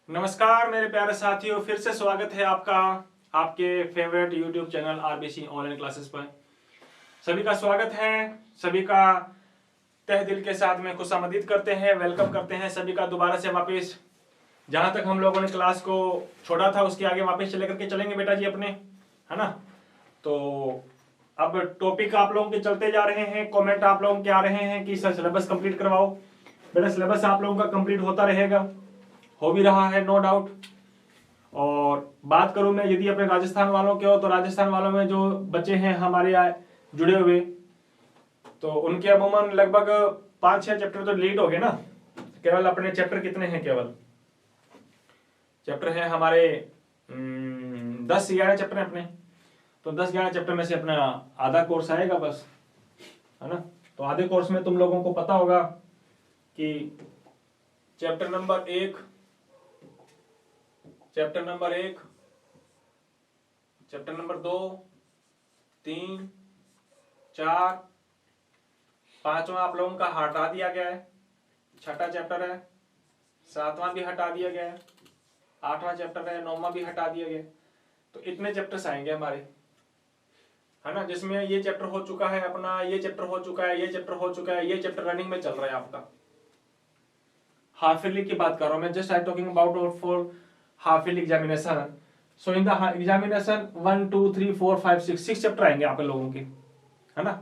नमस्कार मेरे प्यारे साथियों, फिर से स्वागत है आपका आपके favourite YouTube channel RBC online classes पर। सभी का स्वागत है, सभी का तहे दिल के साथ में खुशामदीद करते हैं, वेलकम करते हैं सभी का दोबारा से वापस। जहां तक हम लोगों ने क्लास को छोड़ा था उसके आगे वापस चले करके चलेंगे बेटा जी अपने, है ना। तो अब टॉपिक आप लोगों के चलते जा रहे हैं, कमेंट आप लोगों के आ रहे हैं कि सर सिलेबस कंप्लीट करवाओ। बेटा सिलेबस आप लोगों का कंप्लीट होता रहेगा, हो भी रहा है, नो डाउट। और बात करूं मैं यदि अपने राजस्थान वालों के हो तो राजस्थान वालों में जो बच्चे हैं हमारे जुड़े हुए, तो उनके अमूमन लगभग 5-6 चैप्टर तो डिलीट हो गए ना। केवल अपने चैप्टर कितने हैं, केवल चैप्टर है हमारे 10-11 चैप्टर हैं अपने। तो 10-11 चैप्टर में से अपना आधा कोर्स आएगा बस, है ना। तो आधे कोर्स में तुम लोगों को पता होगा कि chapter number 1, chapter number 1, chapter number 2, 3, 4, 5वां आप लोगों का हटा दिया गया है, 6ठा चैप्टर है, 7वां भी हटा दिया गया है, 8वां चैप्टर है, 9वां भी हटा दिया गया। तो इतने चैप्टर्स आएंगे हमारे, है ना, जिसमें ये चैप्टर हो चुका है अपना, ये चैप्टर हो चुका है, ये चैप्टर हो चुका है, ये चैप्टर रनिंग में चल रहा है आपका। हाफ ईयरली की बात कर रहा हूं मैं, just I talking about for half yearly examination. So in the examination 1 2 3 4 5 6 chapter आएंगे आप लोगों के, है ना।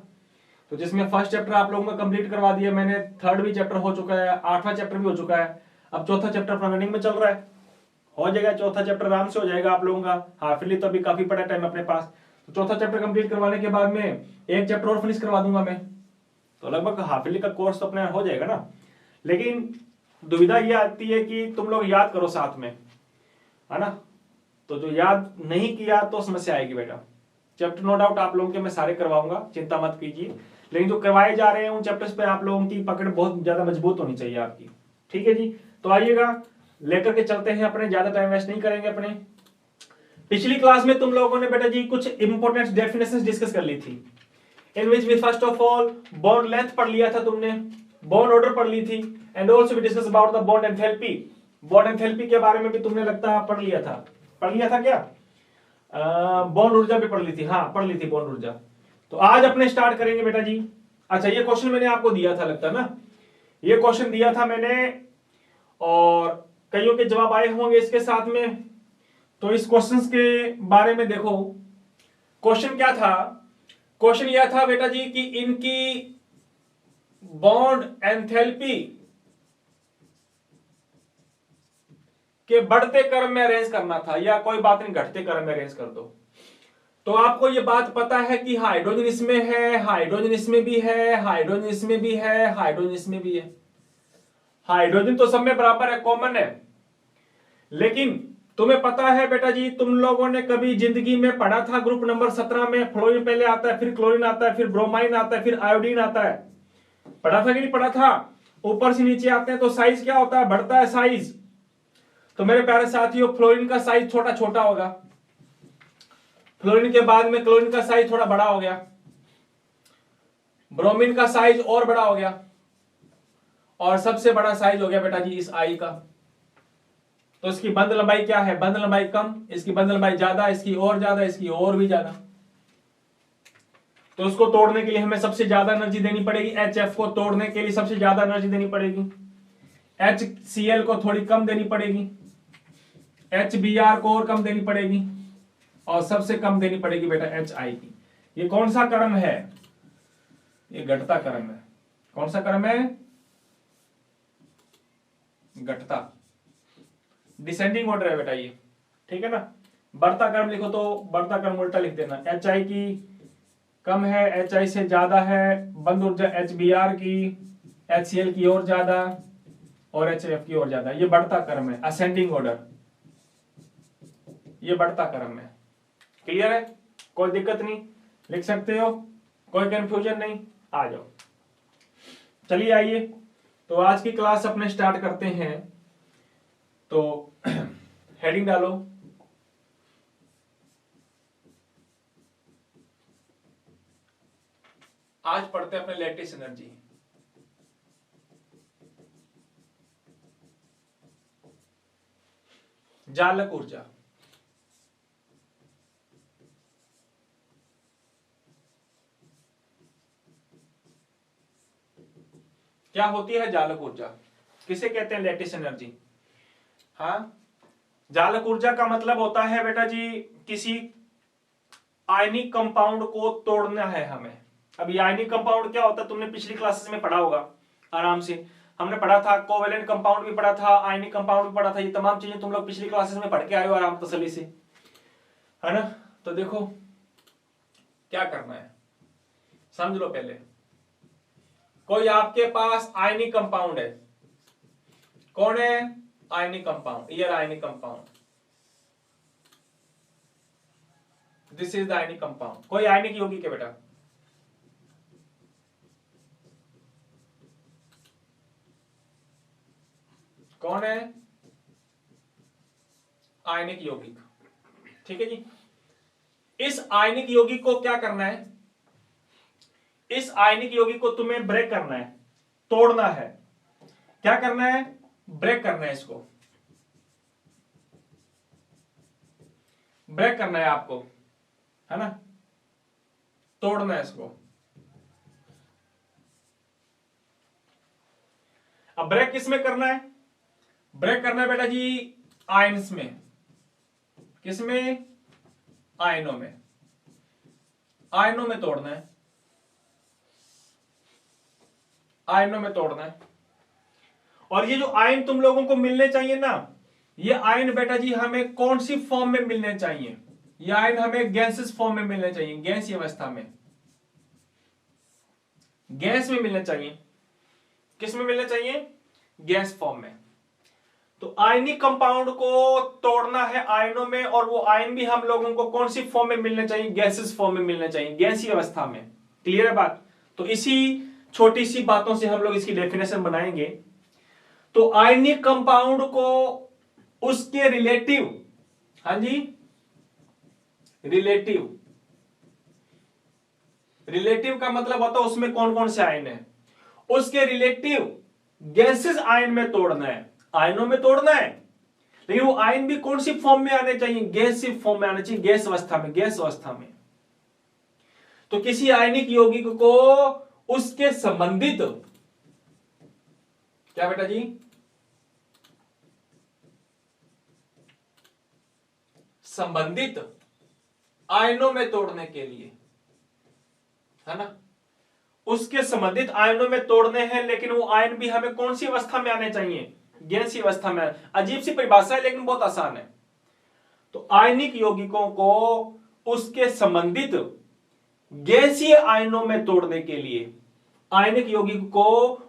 तो जिसमें फर्स्ट चैप्टर आप लोगों का कंप्लीट करवा दिया मैंने, थर्ड भी चैप्टर हो चुका है, 8वां चैप्टर भी हो चुका है, अब चौथा चैप्टर रनिंग में चल रहा है। हो जाएगा चौथा चैप्टर, आराम से हो जाएगा आप लोगों का। हाफ ईयरली तो अभी काफी पड़ा टाइम अपने पास। तो चौथा चैप्टर कंप्लीट करवाने के बाद में एक चैप्टर और फिनिश करवा दूंगा मैं, तो लगभग हाफ ईयरली का कोर्स तो अपने हो जाएगा ना। लेकिन दुविधा ये आती है कि तुम लोग याद करो साथ में, है ना। तो जो याद नहीं किया तो समस्या आएगी बेटा। चैप्टर नो डाउट आप लोगों के मैं सारे करवाऊंगा, चिंता मत कीजिए। लेकिन जो करवाए जा रहे हैं उन चैप्टर्स पे आप लोगों की पकड़ बहुत ज्यादा मजबूत होनी चाहिए आपकी, ठीक है जी। तो आइएगा लेकर के चलते हैं अपने, ज्यादा टाइम वेस्ट नहीं करेंगे अपने। पिछली क्लास में तुम लोगों ने बेटा जी कुछ इंपॉर्टेंट डेफिनेशंस डिस्कस कर ली थी, in which we first of all bond length पढ़ लिया था तुमने, बॉन्ड ऑर्डर पढ़ ली थी, and also we discuss about the bond enthalpy. Bond enthalpy के बारे में भी तुमने लगता पढ़ लिया था, पढ़ लिया था क्या? बॉन्ड ऊर्जा भी पढ़ ली थी, हाँ पढ़ ली थी बॉन्ड ऊर्जा। तो आज अपने स्टार्ट करेंगे बेटा जी। अच्छा ये क्वेश्चन मैंने आपको दिया था लगता है ना, ये क्वेश्चन दिया था मैंने और कईयों के जवाब आए होंगे इसके साथ में। तो इस क्वेश्चन के बारे में देखो, क्वेश्चन क्या था? क्वेश्चन यह था बेटा जी कि इनकी बॉन्ड एंथैल्पी के बढ़ते क्रम में अरेंज करना था, या कोई बात नहीं घटते क्रम में अरेंज कर दो। तो आपको ये बात पता है कि हाइड्रोजन इसमें है, हाइड्रोजन इसमें भी है, हाइड्रोजन इसमें भी है, हाइड्रोजन इसमें भी है। हाइड्रोजन तो सब में बराबर है, कॉमन है। लेकिन तुम्हें पता है बेटा जी, तुम लोगों ने कभी जिंदगी में पढ़ा था ग्रुप नंबर 17 में, फ्लोरीन पहले आता है, फिर क्लोरीन आता है, फिर ब्रोमाइन आता है, फिर आयोडीन आता है। पढ़ा था कि नहीं पढ़ा था? ऊपर से नीचे आते हैं तो साइज क्या होता है, बढ़ता है साइज। तो मेरे प्यारे साथियों फ्लोरीन का साइज छोटा छोटा होगा, फ्लोरीन के बाद में क्लोरीन का साइज थोड़ा बड़ा हो गया, ब्रोमीन का साइज और बड़ा हो गया, और सबसे बड़ा साइज हो गया बेटा जी इस आई का। तो इसकी बंध लंबाई क्या है? बंध लंबाई कम, इसकी बंध लंबाई ज्यादा, इसकी और ज्यादा, इसकी और भी ज्यादा। तो उसको तोड़ने के लिए हमें सबसे ज्यादा एनर्जी देनी पड़ेगी, HF को तोड़ने के लिए सबसे ज्यादा एनर्जी देनी पड़ेगी, HCl को थोड़ी कम देनी पड़ेगी, HBr को और कम देनी पड़ेगी, और सबसे कम देनी पड़ेगी बेटा HI की। ये कौन सा क्रम है? ये घटता क्रम है। कौन सा क्रम है? घटता, डिसेंडिंग ऑर्डर है बेटा ये, ठीक है ना। बढ़ता क्रम लिखो तो बढ़ता क्रम उल्टा लिख देना, HI की कम है, HI से ज्यादा है, बंद ऊर्जा HBr की, HCl की और ज्यादा, और HF की और ज्यादा। ये बढ़ता क्रम है, असेंडिंग ऑर्डर, ये बढ़ता क्रम है। क्लियर है? कोई दिक्कत नहीं, लिख सकते हो, कोई कंफ्यूजन नहीं, आ जाओ। चलिए आइए, तो आज की क्लास अपने स्टार्ट करते हैं। तो हेडिंग डालो, आज पढ़ते हैं अपने लैटिस एनर्जी। जालक ऊर्जा। क्या होती है जालक ऊर्जा? किसे कहते हैं? Lattice energy. हाँ, जालक ऊर्जा का मतलब होता है बेटा जी किसी आयनिक कंपाउंड को तोड़ना है हमें। अब ये आयनिक कंपाउंड क्या होता है तुमने पिछली क्लासेस में पढ़ा होगा आराम से। हमने पढ़ा था कोवेलेंट कंपाउंड भी पढ़ा था, आयनिक कंपाउंड भी पढ़ा था। ये तमाम चीजें तुम लोग पिछली क्लासेस में पढ़ के आए हो आराम तसल्ली से, है ना। तो देखो क्या करना है, समझ लो। पहले कोई आपके पास आयनिक कंपाउंड है। कौन है? Ionic compound. ये ionic compound, this is the ionic compound. कोई आयनिक यौगिक है बेटा। कौन है? आयनिक यौगिक। ठीक है जी। इस आयनिक यौगिक को क्या करना है? इस आयनिक यौगिक को तुम्हें ब्रेक करना है, तोड़ना है। क्या करना है? ब्रेक करना है। इसको ब्रेक करना है आपको, है ना, तोड़ना है इसको। अब ब्रेक किस में करना है? ब्रेक करना है बेटा जी आयन्स में। किस में? आयनों में। आयनों में तोड़ना है, आयनों में तोड़ना है। और ये जो आयन तुम लोगों को मिलने चाहिए ना, ये आयन बेटा जी हमें कौन सी फॉर्म में मिलने चाहिए? ये आयन हमें गैसेस फॉर्म में मिलने चाहिए, गैसीय अवस्था में, गैस में मिलने चाहिए। किस में मिलने चाहिए? गैस फॉर्म में। तो आयनिक कंपाउंड को तोड़ना है आयनों में, और वो आयन भी हम लोगों को कौन सी फॉर्म में मिलने चाहिए? गैसेस फॉर्म में मिलने चाहिए, गैसीय अवस्था में। क्लियर है बात? तो इसी छोटी सी बातों से हम लोग इसकी डेफिनेशन बनाएंगे। तो आयनिक कंपाउंड को उसके रिलेटिव, हाँ जी, रिलेटिव, रिलेटिव का मतलब होता है उसमें कौन कौन से आयन है, उसके रिलेटिव गैसेस आयन में तोड़ना है, आयनों में तोड़ना है। लेकिन वो आयन भी कौन सी फॉर्म में आने चाहिए? गैसीय फॉर्म में आने चाहिए, गैस अवस्था में, गैस अवस्था में। तो किसी आयनिक यौगिक को उसके संबंधित, क्या बेटा जी, संबंधित आयनों में तोड़ने के लिए, है ना, उसके संबंधित आयनों में तोड़ने हैं। लेकिन वो आयन भी हमें कौन सी अवस्था में आने चाहिए? गैसीय अवस्था में। अजीब सी परिभाषा है लेकिन बहुत आसान है। तो आयनिक यौगिकों को उसके संबंधित गैसीय आयनों में तोड़ने के लिए, आयनिक यौगिक को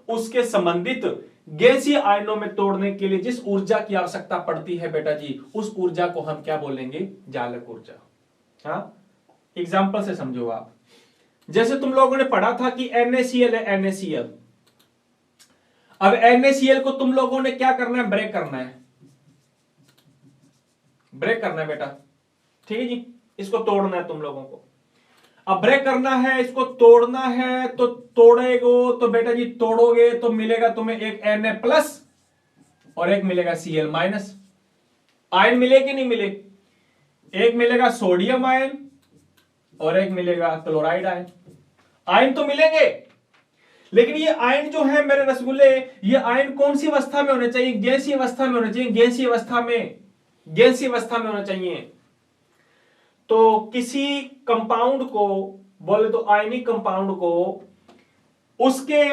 उसके संबंधित गैसीय आयनों में तोड़ने के लिए जिस ऊर्जा की आवश्यकता पड़ती है बेटा जी, उस ऊर्जा को हम क्या बोलेंगे? जालक ऊर्जा। हाँ, एग्जाम्पल से समझो आप। जैसे तुम लोगों ने पढ़ा था कि NaCl है, NaCl। अब NaCl को तुम लोगों ने क्या करना है? ब्रेक करना है, ब्रेक करना है बेटा। ठीक है जी, इसको तोड़ना है तुम लोगों को। अब ब्रेक करना है, इसको तोड़ना है, तो तोड़ेगो तो बेटा जी तोड़ोगे तो मिलेगा तुम्हें एक Na+ और एक मिलेगा Cl-। आयन मिले कि नहीं मिले? एक मिलेगा सोडियम आयन और एक मिलेगा क्लोराइड आयन। आयन तो मिलेंगे, लेकिन ये आयन जो है मेरे रसगुल्ले, ये आयन कौन सी अवस्था में होने चाहिए? गैसीय अवस्था में होने चाहिए, गैसीय अवस्था में, गैसीय अवस्था में होना चाहिए। तो किसी कंपाउंड को बोले तो आयनिक कंपाउंड को उसके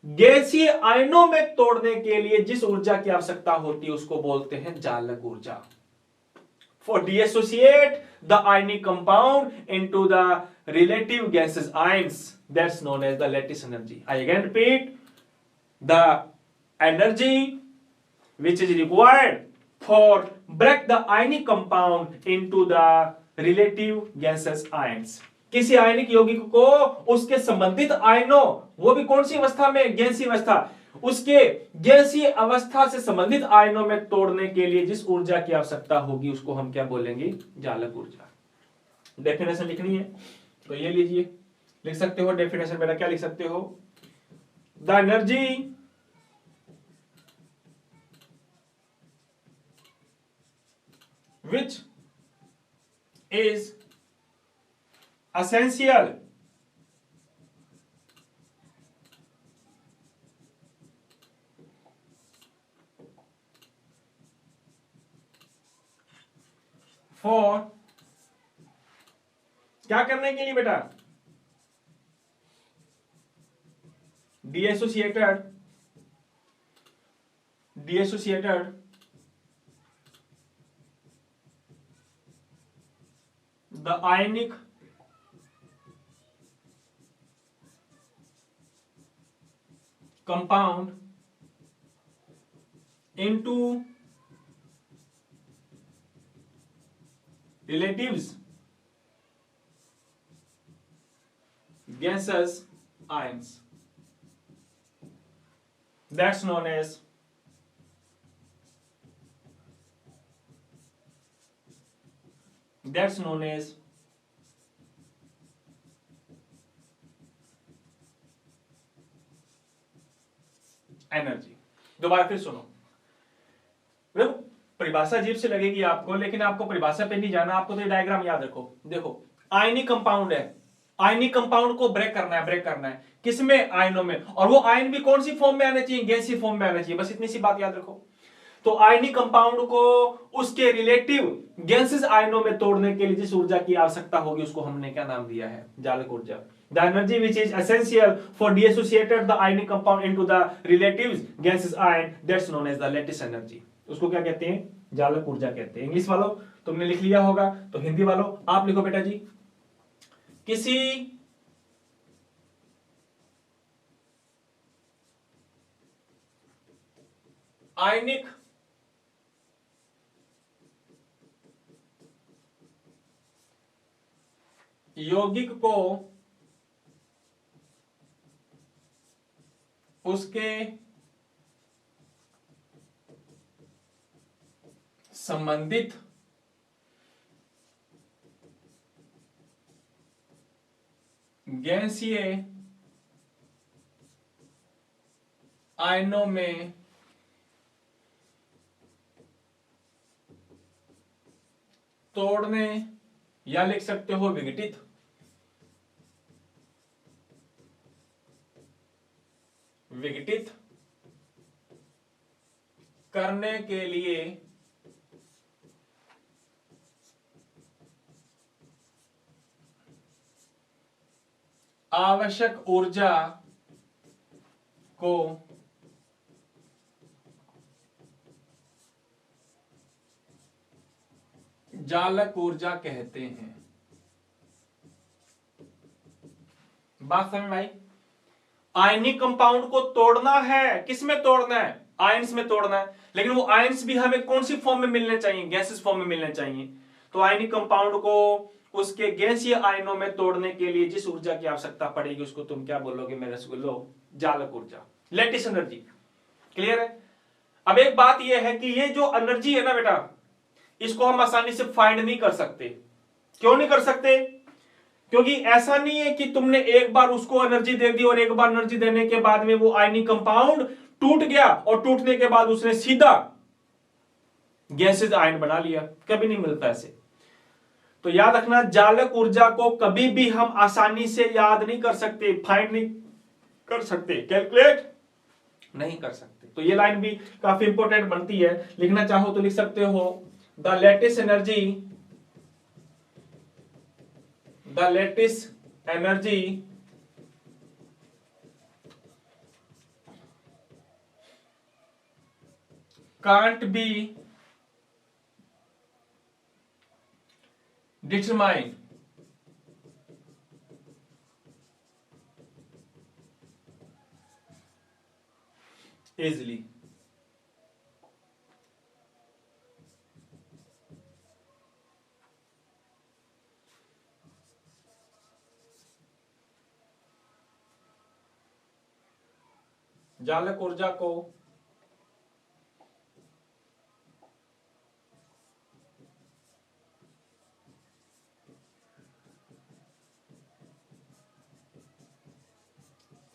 गैसीय आयनों में तोड़ने के लिए जिस ऊर्जा की आवश्यकता होती है उसको बोलते हैं जालक ऊर्जा। For dissociate the ionic compound into the relative gases ions, that's known as the lattice energy. I again repeat, the energy which is required for break the ionic compound into the relative gases ions. किसी आयनिक यौगिक को उसके संबंधित आयनों, वो भी कौन सी अवस्था में? गैसीय अवस्था, उसके गैसीय अवस्था से संबंधित आयनों में तोड़ने के लिए जिस ऊर्जा की आवश्यकता होगी उसको हम क्या बोलेंगे? जालक ऊर्जा। डेफिनेशन लिखनी है तो ये लीजिए, लिख सकते हो डेफिनेशन बेटा। क्या लिख सकते हो? The which is essential for क्या करने के लिए बेटा, डिएसोसिएटेड the ionic compound into relatives gaseous ions. That's known as energy. दोबारा फिर सुनो, देखो परिभाषा अजीब से लगेगी आपको, लेकिन आपको परिभाषा पे नहीं जाना, आपको तो ये डायग्राम याद रखो। देखो आयनिक कंपाउंड है, आयनिक कंपाउंड को ब्रेक करना है किसमें, आयनों में, और वो आयन भी कौन सी फॉर्म में आना चाहिए, गैसीय फॉर्म में आना चाहिए, बस इतनी सी बात याद रखो। तो आयनिक कंपाउंड को उसके रिलेटिव गैसेस आयनों में तोड़ने के लिए जिस ऊर्जा की आवश्यकता होगी उसको हमने क्या नाम दिया है, जालक ऊर्जा। The energy which is essential for deassociated the ionic compound into the relatives gaseous ion, that's known as the lattice energy. उसको क्या कहते हैं, जालक ऊर्जा कहते हैं। इंग्लिश वालों तुमने लिख लिया होगा, तो हिंदी वालों आप लिखो बेटा जी, किसी आयनिक यौगिक को उसके संबंधित गैसीय आयनों में तोड़ने, या लिख सकते हो विघटित करने के लिए आवश्यक ऊर्जा को जालक ऊर्जा कहते हैं। बात समझ में आई? आयनिक कंपाउंड को तोड़ना है, किसमें तोड़ना है, आयंस में तोड़ना है, लेकिन वो आयंस भी हमें कौन सी फॉर्म में मिलने चाहिए, गैसेस फॉर्म में मिलने चाहिए। तो आयनिक कंपाउंड को उसके गैसीय आयनों में तोड़ने के लिए जिस ऊर्जा की आवश्यकता पड़ेगी उसको तुम क्या बोलोगे मेरे रसगुल्लो, जालक ऊर्जा, लैटिस एनर्जी। क्लियर है? अब एक बात यह है कि ये जो एनर्जी है ना बेटा, इसको हम आसानी से फाइंड नहीं कर सकते। क्यों नहीं कर सकते? क्योंकि ऐसा नहीं है कि तुमने एक बार उसको एनर्जी दे दी और एक बार एनर्जी देने के बाद में वो आयनिक कंपाउंड टूट गया और टूटने के बाद उसने सीधा गैसेस आयन बना लिया, कभी नहीं मिलता ऐसे। तो याद रखना, जालक ऊर्जा को कभी भी हम आसानी से याद नहीं कर सकते, फाइंड नहीं कर सकते, कैलकुलेट नहीं कर सकते। तो ये लाइन भी काफी इंपॉर्टेंट बनती है, लिखना चाहो तो लिख सकते हो, the lattice energy can't be determined easily. जालक ऊर्जा को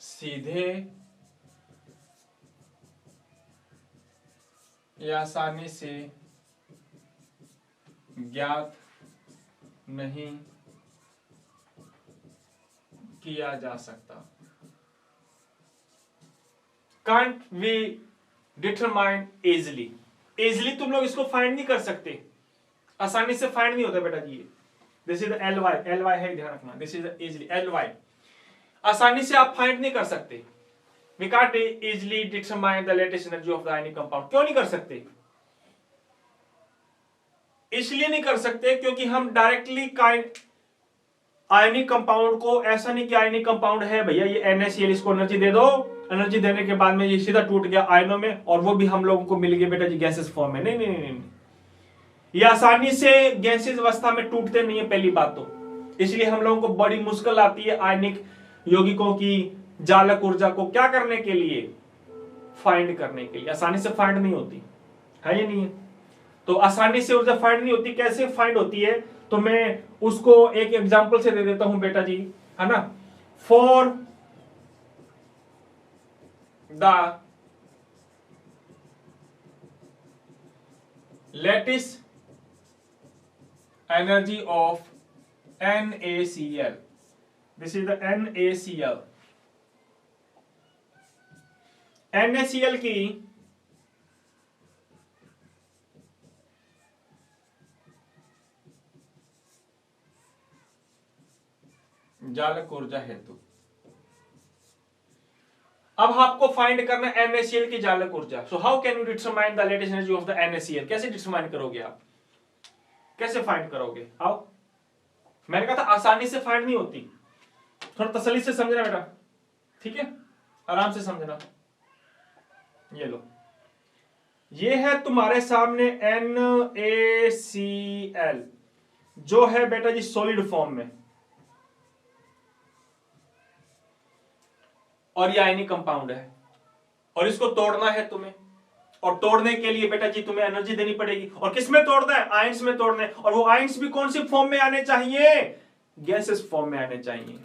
सीधे या आसानी से ज्ञात नहीं किया जा सकता। Can't we determine easily. Easily तुम लोग इसको फाइंड नहीं कर सकते, आसानी से फाइंड नहीं होता बेटा जी। This is L Y, L Y है ध्यान रखना, this is easily L Y, आसानी से आप फाइंड नहीं कर सकते। We can't easily determine the lattice energy of the ionic compound. क्यों नहीं कर सकते? इसलिए नहीं कर सकते क्योंकि हम डायरेक्टली आयनिक कंपाउंड को, ऐसा नहीं कि आयनिक कंपाउंड है भैया ये NaCl, इसको एनर्जी दे दो, एनर्जी देने के बाद में ये सीधा टूट गया आयनों में और वो भी हम लोगों को मिल गया बेटा जी गैसेस फॉर्म में। नहीं नहीं नहीं नहीं, ये आसानी से गैसेस अवस्था में टूटते नहीं है पहली बात तो, इसलिए हम लोगों को बड़ी मुश्किल आती है आयनिक यौगिकों की जालक ऊर्जा को क्या करने के लिए, फाइंड करने के लिए। आसानी से फाइंड नहीं होती है, ये नहीं है तो आसानी से ऊर्जा फाइंड नहीं होती। कैसे फाइंड होती है तो मैं उसको एक एग्जांपल से दे देता हूं बेटा जी, है ना। For the lattice energy of NaCl, this is the NaCl। NaCl की जालक ऊर्जा हेतु, अब आपको फाइंड करना है NaCl की जालक ऊर्जा। So how can you determine the lattice energy of the NaCl? कैसे डिटरमाइन करोगे आप, कैसे फाइंड करोगे? आओ, मैंने कहा था आसानी से फाइंड नहीं होती, थोड़ा तसल्ली से समझना बेटा, ठीक है, आराम से समझना। ये लो, ये है तुम्हारे सामने NaCl जो है बेटा जी सॉलिड फॉर्म में, और ये आयनिक कंपाउंड है और इसको तोड़ना है तुम्हें, और तोड़ने के लिए बेटा जी तुम्हें एनर्जी देनी पड़ेगी। और किस में तोड़ना है? आयंस में तोड़ना है। और वो आयंस भी कौन सी फॉर्म में आने चाहिए? गैसेस फॉर्म में आने चाहिए।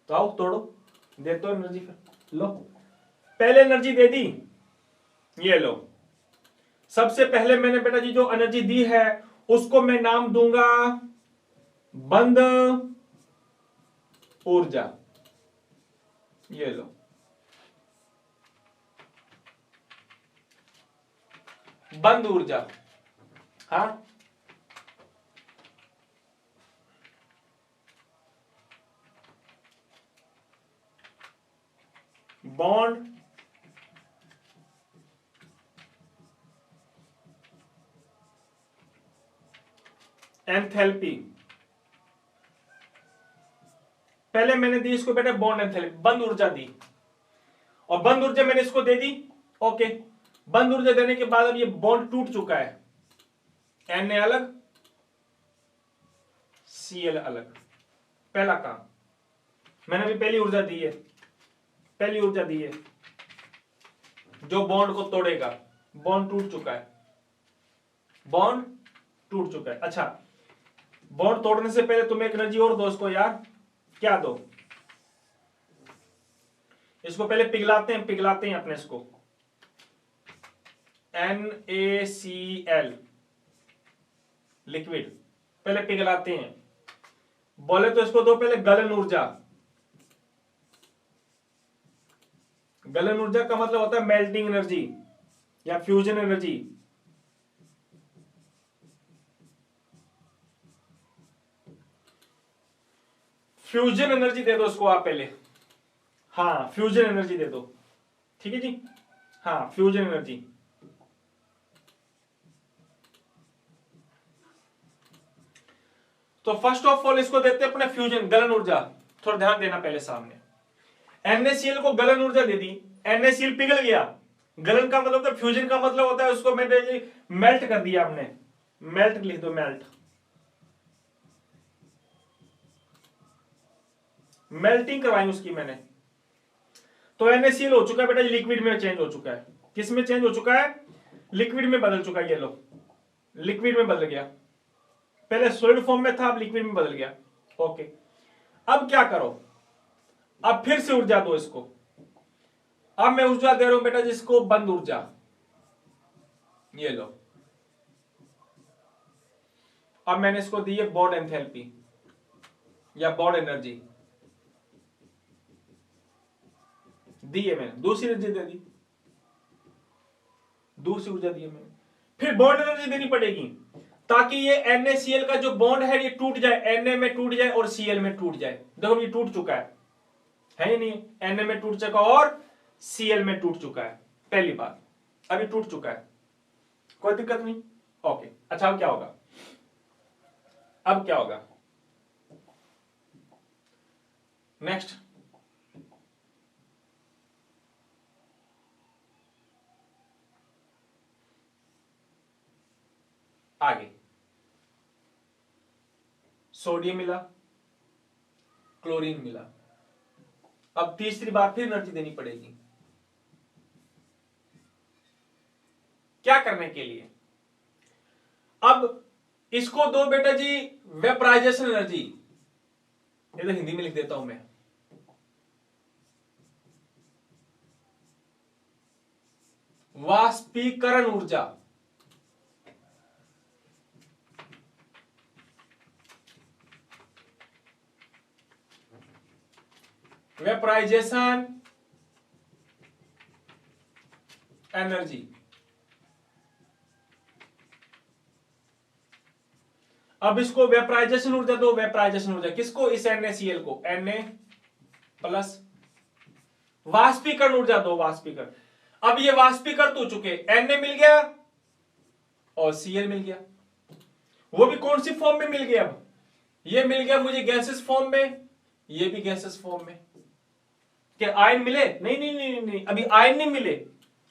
तो आओ तोड़ो, दे दो एनर्जी, फिर लो, पहले एनर्जी दे दी, ये लो। सबसे पहले मैंने बेटा जी जो एनर्जी दी है उसको मैं नाम दूंगा बंद ऊर्जा, ये लो। बंद ऊर्जा, हाँ, बॉन्ड एंथैल्पी, पहले मैंने दी इसको बेटा बॉन्ड एंथैल्पी, बंद ऊर्जा दी, और बंद ऊर्जा मैंने इसको दे दी। ओके, बंद ऊर्जा देने के बाद अब ये बॉन्ड टूट चुका है, Na अलग Cl अलग। पहला काम मैंने अभी पहली ऊर्जा दी है, पहली ऊर्जा दी है जो बॉन्ड को तोड़ेगा। बॉन्ड टूट चुका है, बॉन्ड टूट चुका है। अच्छा, बॉन्ड तोड़ने से पहले तुम एक एनर्जी और दो इसको यार। क्या दो? इसको पहले पिघलाते हैं, पिघलाते हैं अपने इसको, NaCl लिक्विड पहले पिघलाते हैं। बोले तो इसको दो पहले गलन ऊर्जा। गलन ऊर्जा का मतलब होता है मेल्टिंग एनर्जी या फ्यूजन एनर्जी। फ्यूजन एनर्जी दे दो इसको आप पहले, हाँ फ्यूजन एनर्जी दे दो, ठीक है जी, हाँ फ्यूजन एनर्जी। तो फर्स्ट ऑफ ऑल इसको देते अपने फ्यूजन गलन ऊर्जा। थोड़ा ध्यान देना पहले सामने, NaCl को गलन ऊर्जा दे दी, NaCl पिघल गया। गलन का मतलब होता है, फ्यूजन का मतलब होता है उसको मैंने मेल्ट कर दिया हमने, मेल्ट लिख दो, मेल्ट, मेल्टिंग करवाई उसकी मैंने। तो NaCl हो चुका है बेटा लिक्विड में चेंज हो चुका है। किस में चेंज हो चुका है? लिक्विड में बदल चुका है। ये लो, लिक्विड में बदल गया, पहले सॉलिड फॉर्म में था, अब लिक्विड में बदल गया। ओके, अब क्या करो, अब फिर से ऊर्जा दो इसको। अब मैं ऊर्जा दे रहा हूं बेटा जिसको बंद ऊर्जा, ये लो। अब मैंने इसको दी है बॉन्ड एंथैल्पी या बॉन्ड एनर्जी, दी है मैंने, दूसरी एनर्जी दे दी, दूसरी ऊर्जा दी है मैंने। फिर बॉन्ड एनर्जी देनी पड़ेगी ताकि ये NaCl का जो बॉन्ड है ये टूट जाए, Na में टूट जाए और Cl में टूट जाए। देखो ये टूट चुका है या नहीं? Na में टूट चुका और Cl में टूट चुका है, पहली बात, अभी टूट चुका है, कोई दिक्कत नहीं। ओके, अच्छा अब क्या होगा? अब क्या होगा नेक्स्ट? आगे सोडियम मिला, क्लोरीन मिला, अब तीसरी बार फिर एनर्जी देनी पड़ेगी। क्या करने के लिए? अब इसको दो बेटा जी वेपराइजेशन एनर्जी, ये तो हिंदी में लिख देता हूं मैं, वाष्पीकरण ऊर्जा, वेपराइजेशन एनर्जी। अब इसको वेपराइजेशन ऊर्जा दो, वेपराइजेशन ऊर्जा किसको? इस NaCl को, Na प्लस, वाष्पीकरण ऊर्जा दो, वाष्पीकरण। अब ये वाष्पीकरण तो चुके, Na मिल गया और Cl मिल गया, वो भी कौन सी फॉर्म में मिल गया? अब ये मिल गया मुझे गैसेस फॉर्म में, ये भी गैसेस फॉर्म में। क्या आयन मिले? नहीं नहीं नहीं नहीं, अभी आयन नहीं मिले,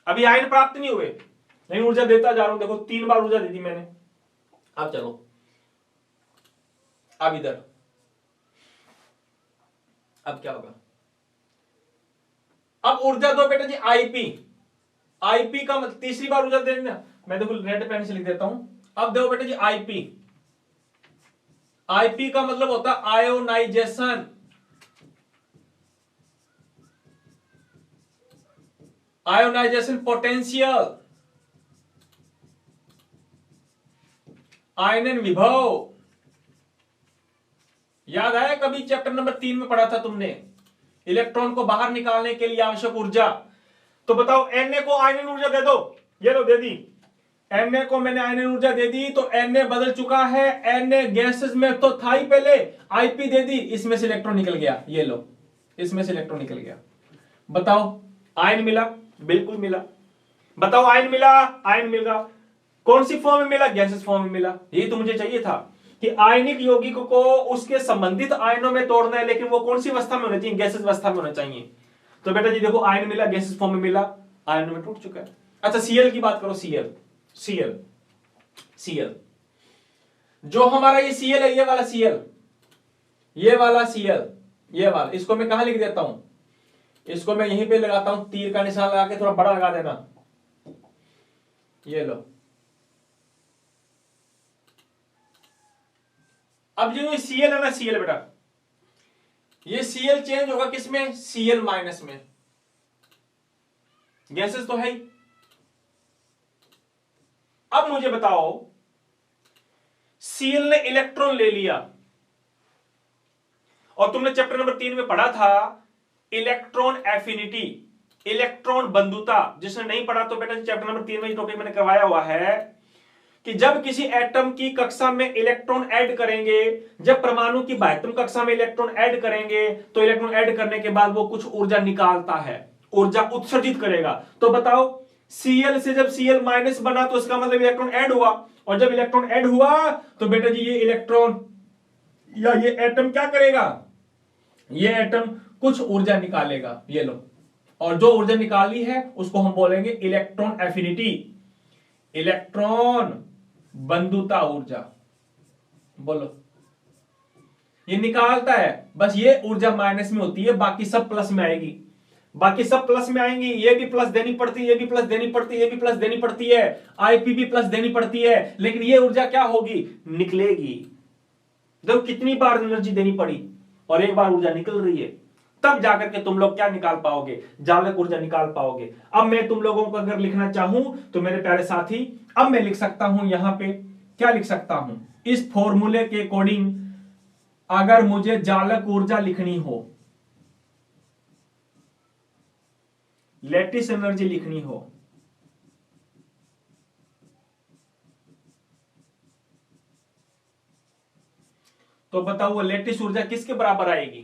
अभी आयन प्राप्त नहीं हुए, नहीं ऊर्जा देता जा रहा हूं, देखो 3 बार ऊर्जा दे दी मैंने। अब चलो, अब इधर, अब क्या होगा? अब ऊर्जा दो बेटा जी Ip, Ip का मतलब तीसरी बार ऊर्जा दे देना, मैं देखो रेड पेन से लिख देता हूं। अब देखो बेटा जी Ip, Ip का मतलब होता है आयोनाइजेशन, आयोनाइजेशन पोटेंशियल, आयनन विभव। याद आया कभी चैप्टर नंबर 3 में पढ़ा था तुमने, इलेक्ट्रॉन को बाहर निकालने के लिए आवश्यक ऊर्जा। तो बताओ Na को आयनन ऊर्जा दे दो, ये लो दे दी, Na को मैंने आयनन ऊर्जा दे दी, तो Na बदल चुका है, Na गैसेस में तो था ही पहले, Ip दे दी, इसमें से इलेक्ट्रॉन निकल गया, ये लो, इसमें से इलेक्ट्रॉन निकल गया। बताओ आयन मिला? बिल्कुल मिला। बताओ आयन मिला? आयन मिला। कौन सी फॉर्म में मिला? गैसेस फॉर्म में मिला। यही तो मुझे चाहिए था कि आयनिक यौगिक को उसके संबंधित आयनों में तोड़ना है, लेकिन वो कौन सी अवस्था में होना चाहिए? गैसेस अवस्था में होना चाहिए। तो बेटा जी देखो आयन मिला, गैसेस फॉर्म में मिला, आयनों में टूट चुका है। अच्छा Cl की बात करो, Cl जो हमारा ये Cl है, ये वाला Cl, ये वाला Cl, ये वाला, इसको मैं कहां लिख देता हूं? इसको मैं यहीं पे लगाता हूं, तीर का निशान लगा के, थोड़ा बड़ा लगा देना, ये लो। अब जो Cl है ना, Cl बेटा, ये Cl चेंज होगा किसमें? Cl माइनस में, गैसेस तो है ही। अब मुझे बताओ Cl ने इलेक्ट्रॉन ले लिया, और तुमने चैप्टर नंबर 3 में पढ़ा था इलेक्ट्रॉन एफिनिटी, इलेक्ट्रॉन बंधुता। जिसने नहीं पढ़ा तो बेटा चैप्टर नंबर 3 में ये टॉपिक मैंने करवाया हुआ है कि जब किसी एटम की कक्षा में इलेक्ट्रॉन ऐड करेंगे, जब परमाणु की बाह्यतम कक्षा में इलेक्ट्रॉन ऐड करेंगे, तो इलेक्ट्रॉन ऐड करने के बाद वो कुछ ऊर्जा निकालता है, ऊर्जा उत्सर्जित करेगा। तो बताओ Cl से जब Cl माइनस बना तो इसका मतलब इलेक्ट्रॉन ऐड हुआ, और जब इलेक्ट्रॉन ऐड हुआ तो बेटा जी ये इलेक्ट्रॉन या ये एटम क्या करेगा? ये एटम कुछ ऊर्जा निकालेगा, ये लो, और जो ऊर्जा निकाली है उसको हम बोलेंगे इलेक्ट्रॉन एफिनिटी, इलेक्ट्रॉन बंधुता ऊर्जा। बोलो, ये निकालता है, बस ये ऊर्जा माइनस में होती है, बाकी सब प्लस में आएगी, बाकी सब प्लस में आएंगी। ये भी प्लस देनी पड़ती है, ये भी प्लस देनी पड़ती है, ये भी प्लस देनी पड़ती है, Ip भी प्लस देनी पड़ती है, लेकिन ये ऊर्जा क्या होगी? निकलेगी। देखो कितनी बार एनर्जी देनी पड़ी और एक बार ऊर्जा निकल रही है, तब जाकर के तुम लोग क्या निकाल पाओगे? जालक ऊर्जा निकाल पाओगे। अब मैं तुम लोगों को अगर लिखना चाहूं तो मेरे प्यारे साथी, अब मैं लिख सकता हूं यहां पे क्या लिख सकता हूं इस फॉर्मूले के अकॉर्डिंग? अगर मुझे जालक ऊर्जा लिखनी हो, लैटिस एनर्जी लिखनी हो, तो बताओ वो लैटिस ऊर्जा किसके बराबर आएगी?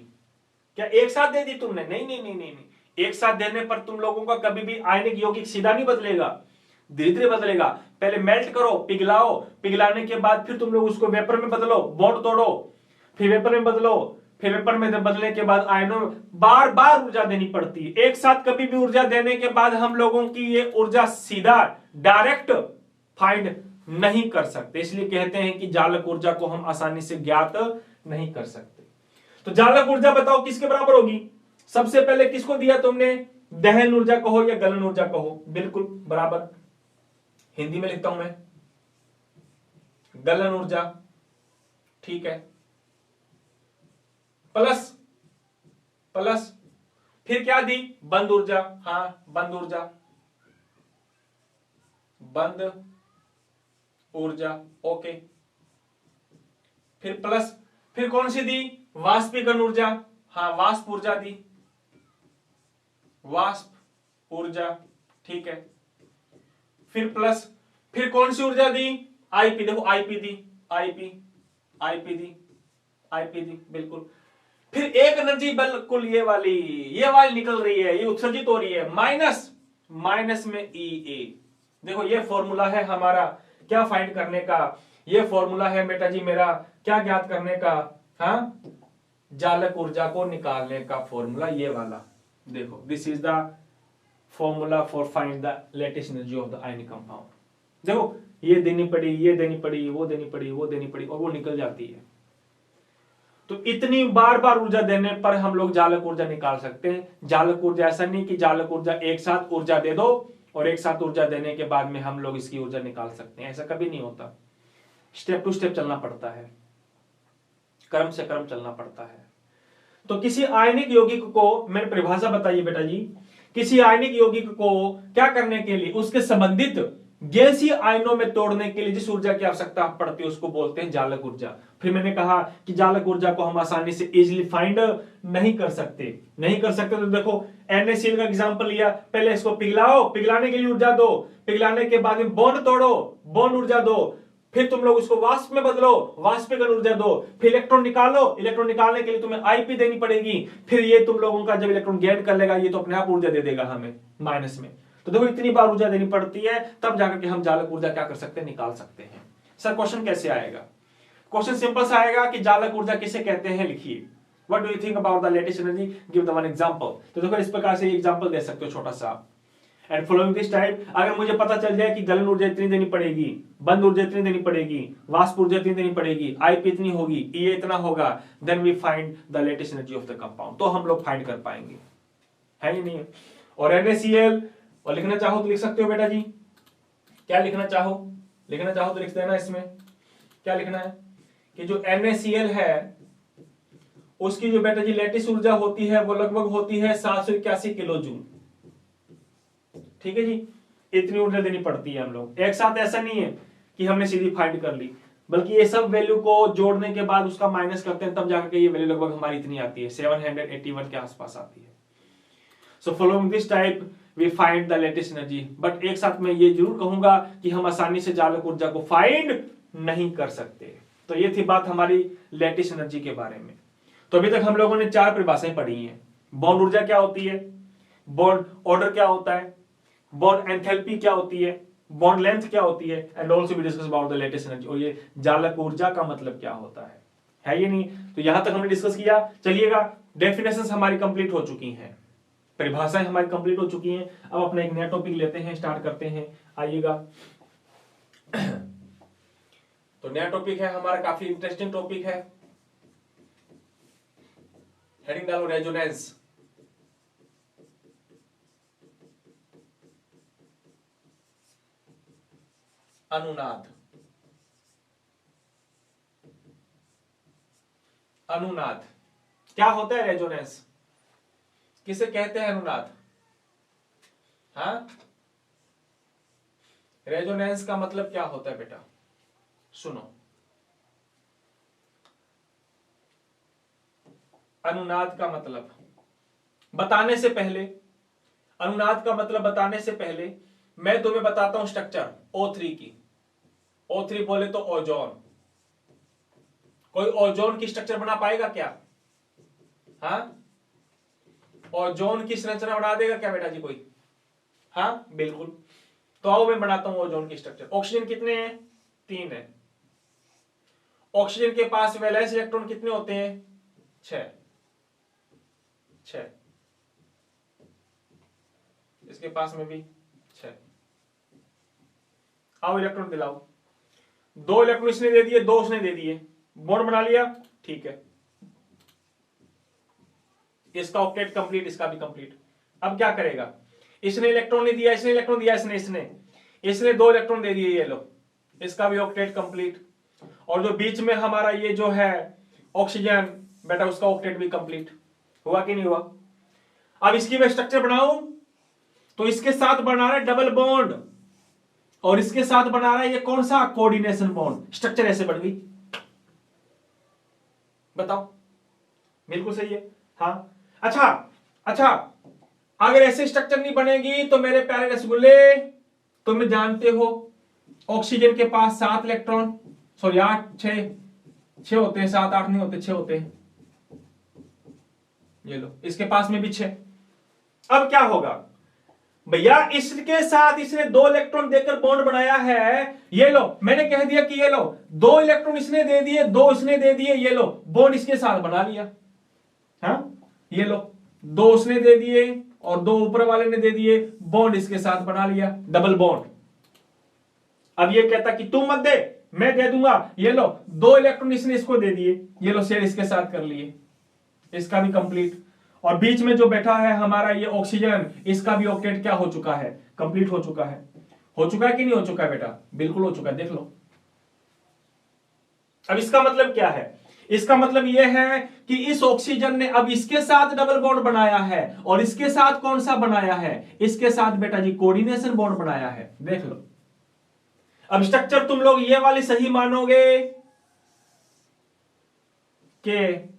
क्या एक साथ दे दी तुमने? नहीं नहीं नहीं नहीं नहीं, एक साथ देने पर तुम लोगों का कभी भी आयनिक यौगिक सीधा नहीं बदलेगा, धीरे धीरे बदलेगा। पहले मेल्ट करो, पिघलाओ, पिघलाने के बाद फिर तुम लोग उसको वेपर में बदलो, बॉन्ड तोड़ो, फिर वेपर में बदलो, फिर वेपर में बदलने के बाद आयनों में बार बार ऊर्जा देनी पड़ती है। एक साथ कभी भी ऊर्जा देने के बाद हम लोगों की ये ऊर्जा सीधा डायरेक्ट फाइंड नहीं कर सकते, इसलिए कहते हैं कि जालक ऊर्जा को हम आसानी से ज्ञात नहीं कर सकते। तो जालक ऊर्जा बताओ किसके बराबर होगी? सबसे पहले किसको दिया तुमने? दहन ऊर्जा कहो या गलन ऊर्जा कहो, बिल्कुल बराबर। हिंदी में लिखता हूं मैं, गलन ऊर्जा, ठीक है, प्लस प्लस फिर क्या दी? बंद ऊर्जा, हां बंद ऊर्जा, बंद ऊर्जा, ओके। फिर प्लस, फिर कौन सी दी? वाष्पीकरण ऊर्जा, हां वाष्प ऊर्जा दी, वाष्प ऊर्जा, ठीक है। फिर प्लस, फिर कौन सी ऊर्जा दी? आईपी, देखो आईपी दी, आईपी, आईपी दी, आईपी दी, बिल्कुल। फिर एक एनर्जी बिल्कुल ये वाली निकल रही है, ये उत्सर्जित हो रही है, माइनस, माइनस में ई ए। देखो ये फॉर्मूला है हमारा क्या फाइंड करने का? ये फॉर्मूला है बेटा जी मेरा क्या ज्ञात करने का? हाँ, जालक ऊर्जा को निकालने का फॉर्मूला ये वाला। देखो this is the formula for find the lattice energy of the ionic compound. देखो ये देनी पड़ी, ये देनी पड़ी, वो देनी पड़ी, वो देनी पड़ी, और वो निकल जाती है। तो इतनी बार बार ऊर्जा देने पर हम लोग जालक ऊर्जा निकाल सकते हैं। जालक ऊर्जा ऐसा नहीं कि जालक ऊर्जा एक साथ ऊर्जा दे दो और एक साथ ऊर्जा देने के बाद में हम लोग इसकी ऊर्जा निकाल सकते हैं, ऐसा कभी नहीं होता। स्टेप टू स्टेप चलना पड़ता है, क्रम से क्रम चलना पड़ता है। तो किसी आयनिक यौगिक को, मैंने परिभाषा बताइए बेटा जी, किसी आयनिक यौगिक को क्या करने के लिए? उसके संबंधित गैसीय आयनों में तोड़ने के लिए जिस ऊर्जा की आवश्यकता पड़ती है उसको बोलते हैं जालक ऊर्जा। फिर मैंने कहा कि जालक ऊर्जा को हम आसानी से इजीली फाइंड नहीं कर सकते, नहीं कर सकते। तो देखो NaCl का एग्जांपल लिया, पहले इसको पिघलाओ, पिघलाने के लिए ऊर्जा दो, पिघलाने के बाद में बॉन्ड तोड़ो, बॉन्ड ऊर्जा दो, फिर तुम लोग उसको वाष्प में बदलो, वाष्पीकरण ऊर्जा दो, फिर इलेक्ट्रॉन निकालो, इलेक्ट्रॉन निकालने के लिए तुम्हें आईपी देनी पड़ेगी, फिर ये तुम लोगों का जब इलेक्ट्रॉन गेन कर लेगा ये तो अपने आप ऊर्जा दे देगा हमें माइनस में। तो देखो इतनी बार ऊर्जा देनी पड़ती है, तब जाकर के हम जालक ऊर्जा क्या कर सकते हैं? निकाल सकते हैं। सर क्वेश्चन कैसे आएगा? क्वेश्चन सिंपल सा आएगा कि जालक ऊर्जा किसे कहते हैं, लिखिए। What do you think about the lattice energy? Give the one example. तो देखो इस प्रकार से एग्जांपल दे सकते हो छोटा सा। एंड फॉलोइंग दिस टाइप, अगर मुझे पता चल जाए कि गलन ऊर्जा इतनी देनी पड़ेगी, बंद ऊर्जा इतनी देनी पड़ेगी, वाष्प ऊर्जा इतनी देनी पड़ेगी, आईपी इतनी होगी, ई इतना होगा, then we find the lattice energy of the compound. तो हम लोग फाइंड कर पाएंगे, है ही नहीं। और NaCl, और लिखना चाहो तो लिख सकते हो बेटा जी, क्या लिखना चाहो? लिखना चाहो तो लिख देना। इसमें क्या लिखना है कि जो NaCl है उसकी जो बेटा जी लेटिस ऊर्जा होती है वो लगभग होती है 781 किलो जूल। ठीक है जी, इतनी ऊर्जा देनी पड़ती है हम लोग। एक साथ ऐसा नहीं है कि हमने सीधी फाइंड कर ली, बल्कि ये सब वैल्यू को जोड़ने के बाद उसका माइनस करते हैं, तब जाकर के ये वैल्यू लगभग हमारी इतनी आती है, 781 के आसपास आती है। So following this type we find the lattice energy. But एक साथ मैं ये जरूर कहूंगा कि हम आसानी से जालक ऊर्जा को फाइंड नहीं कर सकते। तो ये थी बात हमारी लेटेस्ट एनर्जी के बारे में। तो अभी तक हम लोगों ने 4 परिभाषाएं पढ़ी हैं। बॉन्ड ऊर्जा क्या होती है, बॉन्ड ऑर्डर क्या होता है, बॉन्ड एंथैल्पी क्या होती है, बॉन्ड लेंथ क्या होती है, and also we discuss about the lattice energy. और ये जालक ऊर्जा का मतलब क्या होता है ये नहीं? तो यहां तक हमने डिस्कस किया। चलिएगा, डेफिनेशंस हमारी कंप्लीट हो चुकी हैं, परिभाषाएं हमारी कंप्लीट हो चुकी हैं। अब अपना एक नया टॉपिक लेते हैं, स्टार्ट करते हैं। आइएगा, तो नया टॉपिक है हमारा, काफी इंटरेस्टिंग टॉपिक है। हेडिंग डालो रेजोनेंस। अनुनाद, अनुनाद क्या होता है? रेजोनेंस किसे कहते हैं? अनुनाद। हाँ, रेजोनेंस का मतलब क्या होता है बेटा? सुनो, अनुनाद का मतलब बताने से पहले, अनुनाद का मतलब बताने से पहले मैं तुम्हें बताता हूं स्ट्रक्चर O3 की। O3 बोले तो ओजोन। कोई ओजोन की स्ट्रक्चर बना पाएगा क्या? हाँ, ओजोन की संरचना बना देगा क्या बेटा जी कोई? हाँ बिल्कुल। तो आओ मैं बनाता हूं ओजोन की स्ट्रक्चर। ऑक्सीजन कितने हैं? 3 है। ऑक्सीजन के पास वैलेंस इलेक्ट्रॉन कितने होते हैं? 6। इसके पास में भी 6। आओ इलेक्ट्रॉन दिलाओ। 2 इलेक्ट्रॉन इसने दे दिए, 2 उसने दे दिए, बॉन्ड बना लिया, ठीक है। इसका ऑक्टेट कंप्लीट, इसका भी कंप्लीट। अब क्या करेगा? इसने इलेक्ट्रॉन नहीं दिया, इसने इलेक्ट्रॉन दिया, इसने 2 इलेक्ट्रॉन दे दिए, ये लो, इसका भी ऑक्टेट कंप्लीट। और जो बीच में हमारा ये जो है ऑक्सीजन बेटा, उसका ऑक्टेट भी कंप्लीट हुआ कि नहीं हुआ? अब इसकी मैं स्ट्रक्चर बनाऊं तो इसके साथ बना रहा है डबल बॉन्ड, और इसके साथ बना रहा है ये कौन सा? Coordination bond. स्ट्रक्चर ऐसे बन गई, बताओ, बिल्कुल सही है। हाँ अच्छा, अगर ऐसे स्ट्रक्चर नहीं बनेगी तो मेरे प्यारे रसगुल्ले, तुम जानते हो ऑक्सीजन के पास 7 इलेक्ट्रॉन, सॉरी 8, 6 होते हैं, 7 8 नहीं होते, 6 होते हैं। ये लो, इसके पास में भी 6। अब क्या होगा भैया? इसके साथ इसने 2 इलेक्ट्रॉन देकर बॉन्ड बनाया है। ये लो, मैंने कह दिया कि ये लो, 2 इलेक्ट्रॉन इसने दे दिए, 2 इसने दे दिए, ये लो बॉन्ड इसके साथ बना लिया। हाँ, ये लो, 2 उसने दे दिए और 2 ऊपर वाले ने दे दिए, बॉन्ड इसके साथ बना लिया, डबल बॉन्ड। अब ये कहता कि तुम मत दे, मैं दे दूंगा। ये लो, 2 इलेक्ट्रॉन इसने इसको दे दिए, ये लो शेयर इसके साथ कर लिए, इसका भी कंप्लीट। और बीच में जो बैठा है हमारा ये ऑक्सीजन, इसका भी ऑक्टेट क्या हो चुका है? कंप्लीट हो चुका है। हो चुका है कि नहीं हो चुका है बेटा? बिल्कुल हो चुका है, देख लो। अब इसका मतलब क्या है? इसका मतलब यह है कि इस ऑक्सीजन ने अब इसके साथ डबल बॉन्ड बनाया है, और इसके साथ कौन सा बनाया है? इसके साथ बेटा जी कोऑर्डिनेशन बॉन्ड बनाया है, देख लो। अब स्ट्रक्चर तुम लोग ये वाली सही मानोगे कि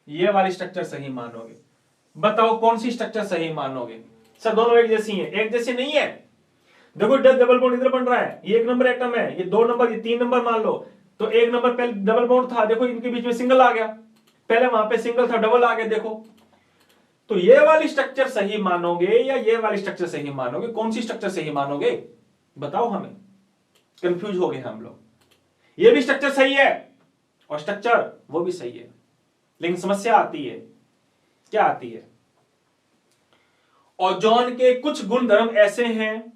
ये वाली स्ट्रक्चर सही मानोगे? बताओ कौन सी स्ट्रक्चर सही मानोगे? सर दोनों एक जैसी हैं। एक जैसी नहीं है, देखो डबल बॉन्ड इधर बन रहा है, ये 1 नंबर एटम है, ये 2 नंबर, ये 3 नंबर मान लो, तो 1 नंबर पहले डबल बॉन्ड था, देखो इनके बीच में सिंगल आ गया, पहले वहां पे सिंगल था, डबल आ गया, देखो। तो ये वाली स्ट्रक्चर सही मानोगे या ये वाली स्ट्रक्चर सही मानोगे? कौन सी स्ट्रक्चर सही मानोगे? बताओ हमें, कंफ्यूज हो गए हम लोग। ये भी स्ट्रक्चर सही है और स्ट्रक्चर वो भी सही है, लेकिन समस्या आती है, क्या आती है? ओजोन के कुछ गुणधर्म ऐसे हैं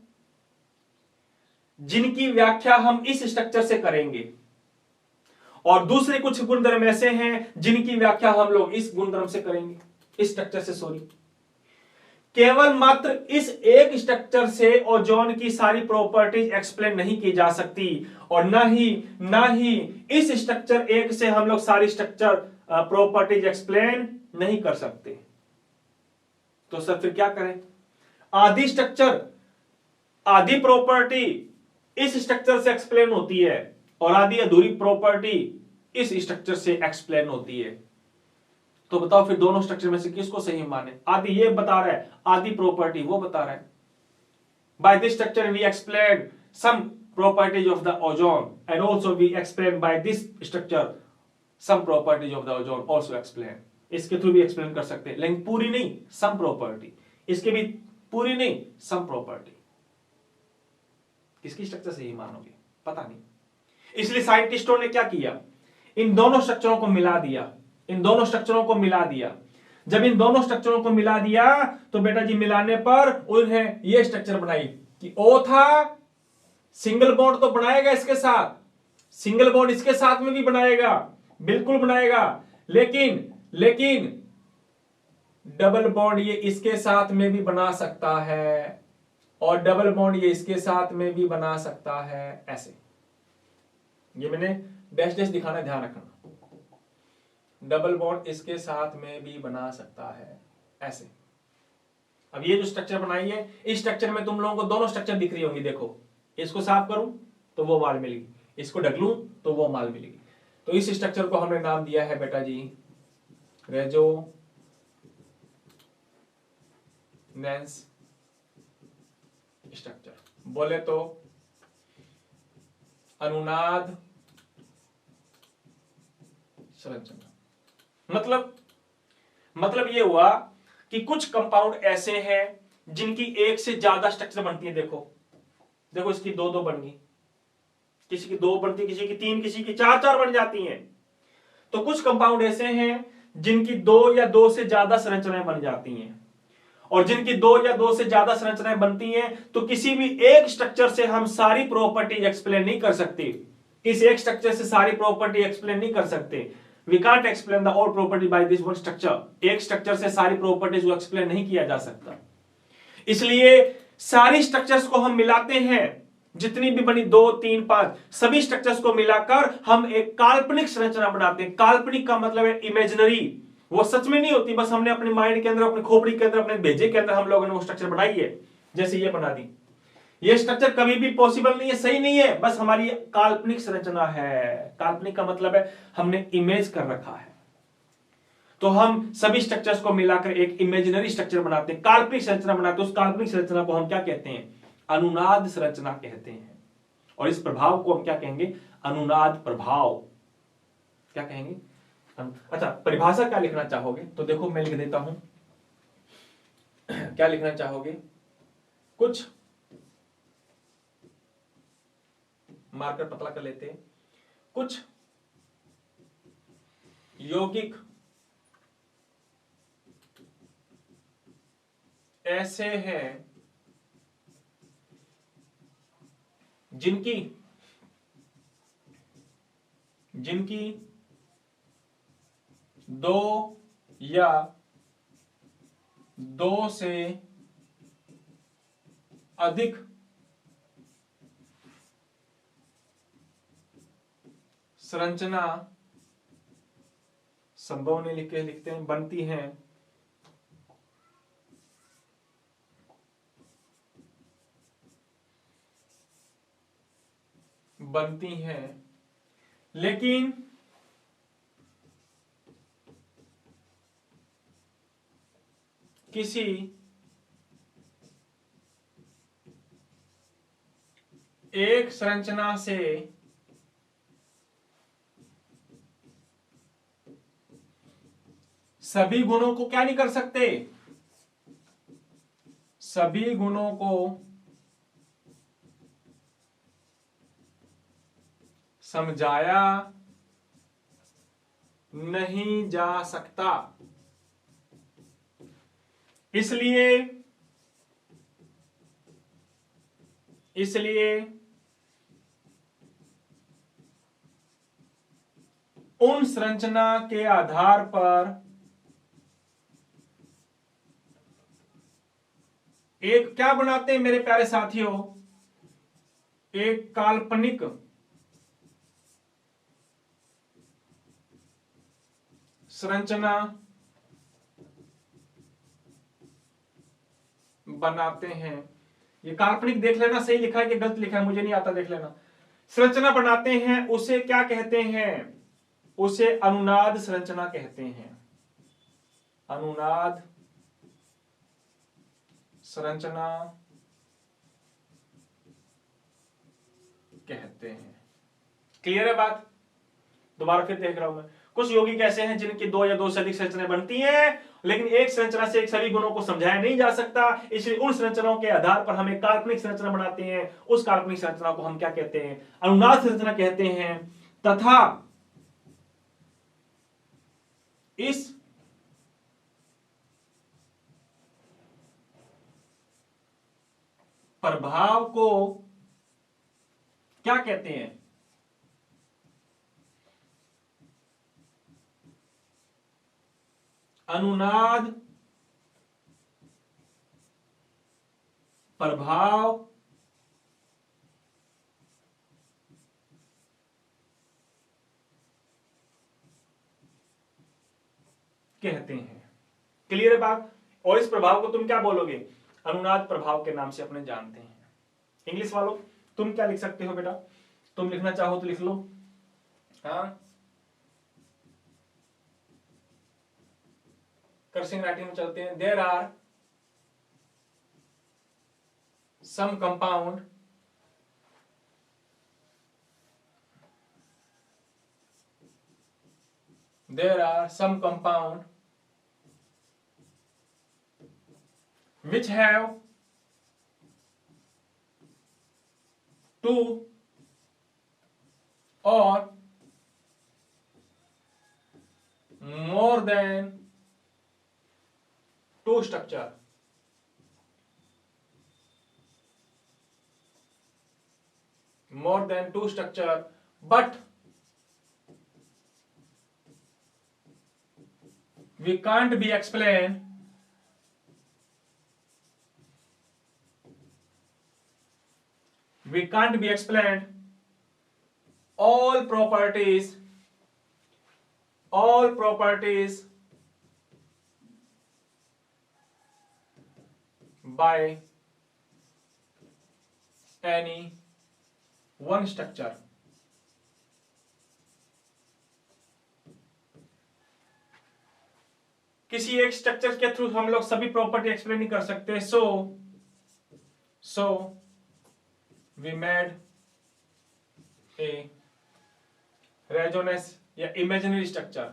जिनकी व्याख्या हम इस स्ट्रक्चर से करेंगे, और दूसरे कुछ गुणधर्म ऐसे हैं जिनकी व्याख्या हम लोग इस गुणधर्म से करेंगे, इस स्ट्रक्चर से, सॉरी। केवल मात्र इस एक स्ट्रक्चर से ओजोन की सारी प्रॉपर्टीज एक्सप्लेन नहीं की जा सकती, और ना ही इस स्ट्रक्चर एक से हम लोग सारी स्ट्रक्चर प्रॉपर्टीज एक्सप्लेन नहीं कर सकते। तो सर फिर क्या करें? आधी स्ट्रक्चर, आधी प्रॉपर्टी इस स्ट्रक्चर से एक्सप्लेन होती है, और आधी अधूरी प्रॉपर्टी इस स्ट्रक्चर से एक्सप्लेन होती है। तो बताओ फिर दोनों स्ट्रक्चर में से किसको सही माने? आधी ये बता रहा है, आधी प्रॉपर्टी वो बता रहा है। By this structure we explain some properties of the ozone, and also we explain by this structure some properties of the ozone also explain. इसके थ्रू भी एक्सप्लेन कर सकते हैं, लेकिन पूरी नहीं, सम प्रॉपर्टी। इसके भी पूरी नहीं, सम प्रॉपर्टी। किसकी स्ट्रक्चर सही मानोगे? पता नहीं। इसलिए साइंटिस्टों ने क्या किया? इन दोनों स्ट्रक्चरों को मिला दिया, इन दोनों स्ट्रक्चरों को मिला दिया। जब इन दोनों स्ट्रक्चरों को मिला दिया तो बेटा जी मिलाने पर उन्हें यह स्ट्रक्चर बनाई कि O था, सिंगल बॉन्ड तो बनाएगा इसके साथ, सिंगल बॉन्ड इसके साथ में भी बनाएगा, बिल्कुल बनाएगा, लेकिन डबल बॉन्ड ये इसके साथ में भी बना सकता है, और डबल बॉन्ड ये इसके साथ में भी बना सकता है, ऐसे। ये मैंने डैश डैश दिखाना, ध्यान रखना। डबल बॉन्ड इसके साथ में भी बना सकता है, ऐसे। अब ये जो स्ट्रक्चर बनाई है, इस स्ट्रक्चर में तुम लोगों को दोनों स्ट्रक्चर दिख रही होंगी, देखो। इसको साफ करूं तो वो वाल मिल गई, इसको ढक लूं तो वो माल मिलेगी। तो इस स्ट्रक्चर को हमने नाम दिया है बेटा जी रेजोनेंस स्ट्रक्चर, बोले तो अनुनाद संरचना। मतलब ये हुआ कि कुछ कंपाउंड ऐसे हैं जिनकी एक से ज्यादा स्ट्रक्चर बनती है। देखो इसकी दो दो बन गई, किसी की दो बनती, किसी की तीन, किसी की चार चार बन जाती हैं। तो कुछ कंपाउंड ऐसे हैं जिनकी दो या दो से ज्यादा संरचनाएं बन जाती हैं, और जिनकी दो या दो से ज्यादा संरचनाएं बनती हैं तो किसी भी एक स्ट्रक्चर से हम सारी प्रॉपर्टी एक्सप्लेन नहीं कर सकते। इस एक स्ट्रक्चर से सारी प्रॉपर्टी एक्सप्लेन नहीं कर सकते। We can't explain the all property by this one structure. एक स्ट्रक्चर से सारी प्रॉपर्टीज को एक्सप्लेन नहीं किया जा सकता। इसलिए सारी स्ट्रक्चर्स को हम मिलाते हैं, जितनी भी बनी 2, 3, 5 सभी स्ट्रक्चर्स को मिलाकर हम एक काल्पनिक संरचना बनाते हैं। काल्पनिक का मतलब है इमेजिनरी, वो सच में नहीं होती, बस हमने अपने माइंड के अंदर, अपने खोपड़ी के अंदर, अपने भेजे के अंदर हम लोगों ने वो स्ट्रक्चर बनाई है। जैसे ये बना दी, ये स्ट्रक्चर कभी भी पॉसिबल नहीं है, सही नहीं है, बस हमारी काल्पनिक संरचना है। काल्पनिक का मतलब है हमने इमेज कर रखा है। तो हम सभी स्ट्रक्चर्स को मिलाकर एक इमेजिनरी स्ट्रक्चर बनाते हैं, काल्पनिक संरचना बनाते हैं। उस काल्पनिक संरचना को हम क्या कहते हैं? अनुनाद संरचना कहते हैं। और इस प्रभाव को हम क्या कहेंगे? अनुनाद प्रभाव। क्या कहेंगे? अच्छा, परिभाषा क्या लिखना चाहोगे? तो देखो मैं लिख देता हूं। क्या लिखना चाहोगे? कुछ मार्कर पतला कर लेते हैं। कुछ यौगिक ऐसे हैं जिनकी दो या दो से अधिक संरचना संभव नहीं लिखते हैं, बनती हैं, लेकिन किसी एक संरचना से सभी गुणों को क्या नहीं कर सकते? सभी गुणों को समझाया नहीं जा सकता। इसलिए उन संरचना के आधार पर एक क्या बनाते हैं मेरे प्यारे साथियों? एक काल्पनिक संरचना बनाते हैं। ये काल्पनिक देख लेना, सही लिखा है कि गलत लिखा है मुझे नहीं आता, देख लेना। संरचना बनाते हैं, उसे क्या कहते हैं? उसे अनुनाद संरचना कहते हैं। अनुनाद संरचना कहते हैं। क्लियर है बात? दोबारा फिर देख रहा हूं मैं। कुछ यौगिक ऐसे हैं जिनकी दो या दो से अधिक संरचनाएं बनती हैं, लेकिन एक संरचना से एक सभी गुणों को समझाया नहीं जा सकता। इसलिए उन संरचनाओं के आधार पर हम एक काल्पनिक संरचना बनाते हैं। उस काल्पनिक संरचना को हम क्या कहते हैं? अनुनाद संरचना कहते हैं। तथा इस प्रभाव को क्या कहते हैं? अनुनाद प्रभाव कहते हैं। क्लियर है बात? और इस प्रभाव को तुम क्या बोलोगे? अनुनाद प्रभाव के नाम से अपने जानते हैं। इंग्लिश वालों तुम क्या लिख सकते हो बेटा? तुम लिखना चाहो तो लिख लो। हाँ, कर्सिंग राइटिंग में चलते हैं। There are some compound which have two or more than two structure. More than two structure, but we can't be explained all properties by any one structure. किसी एक स्ट्रक्चर के थ्रू हम लोग सभी property explain नहीं कर सकते, so we made a resonance या imaginary structure,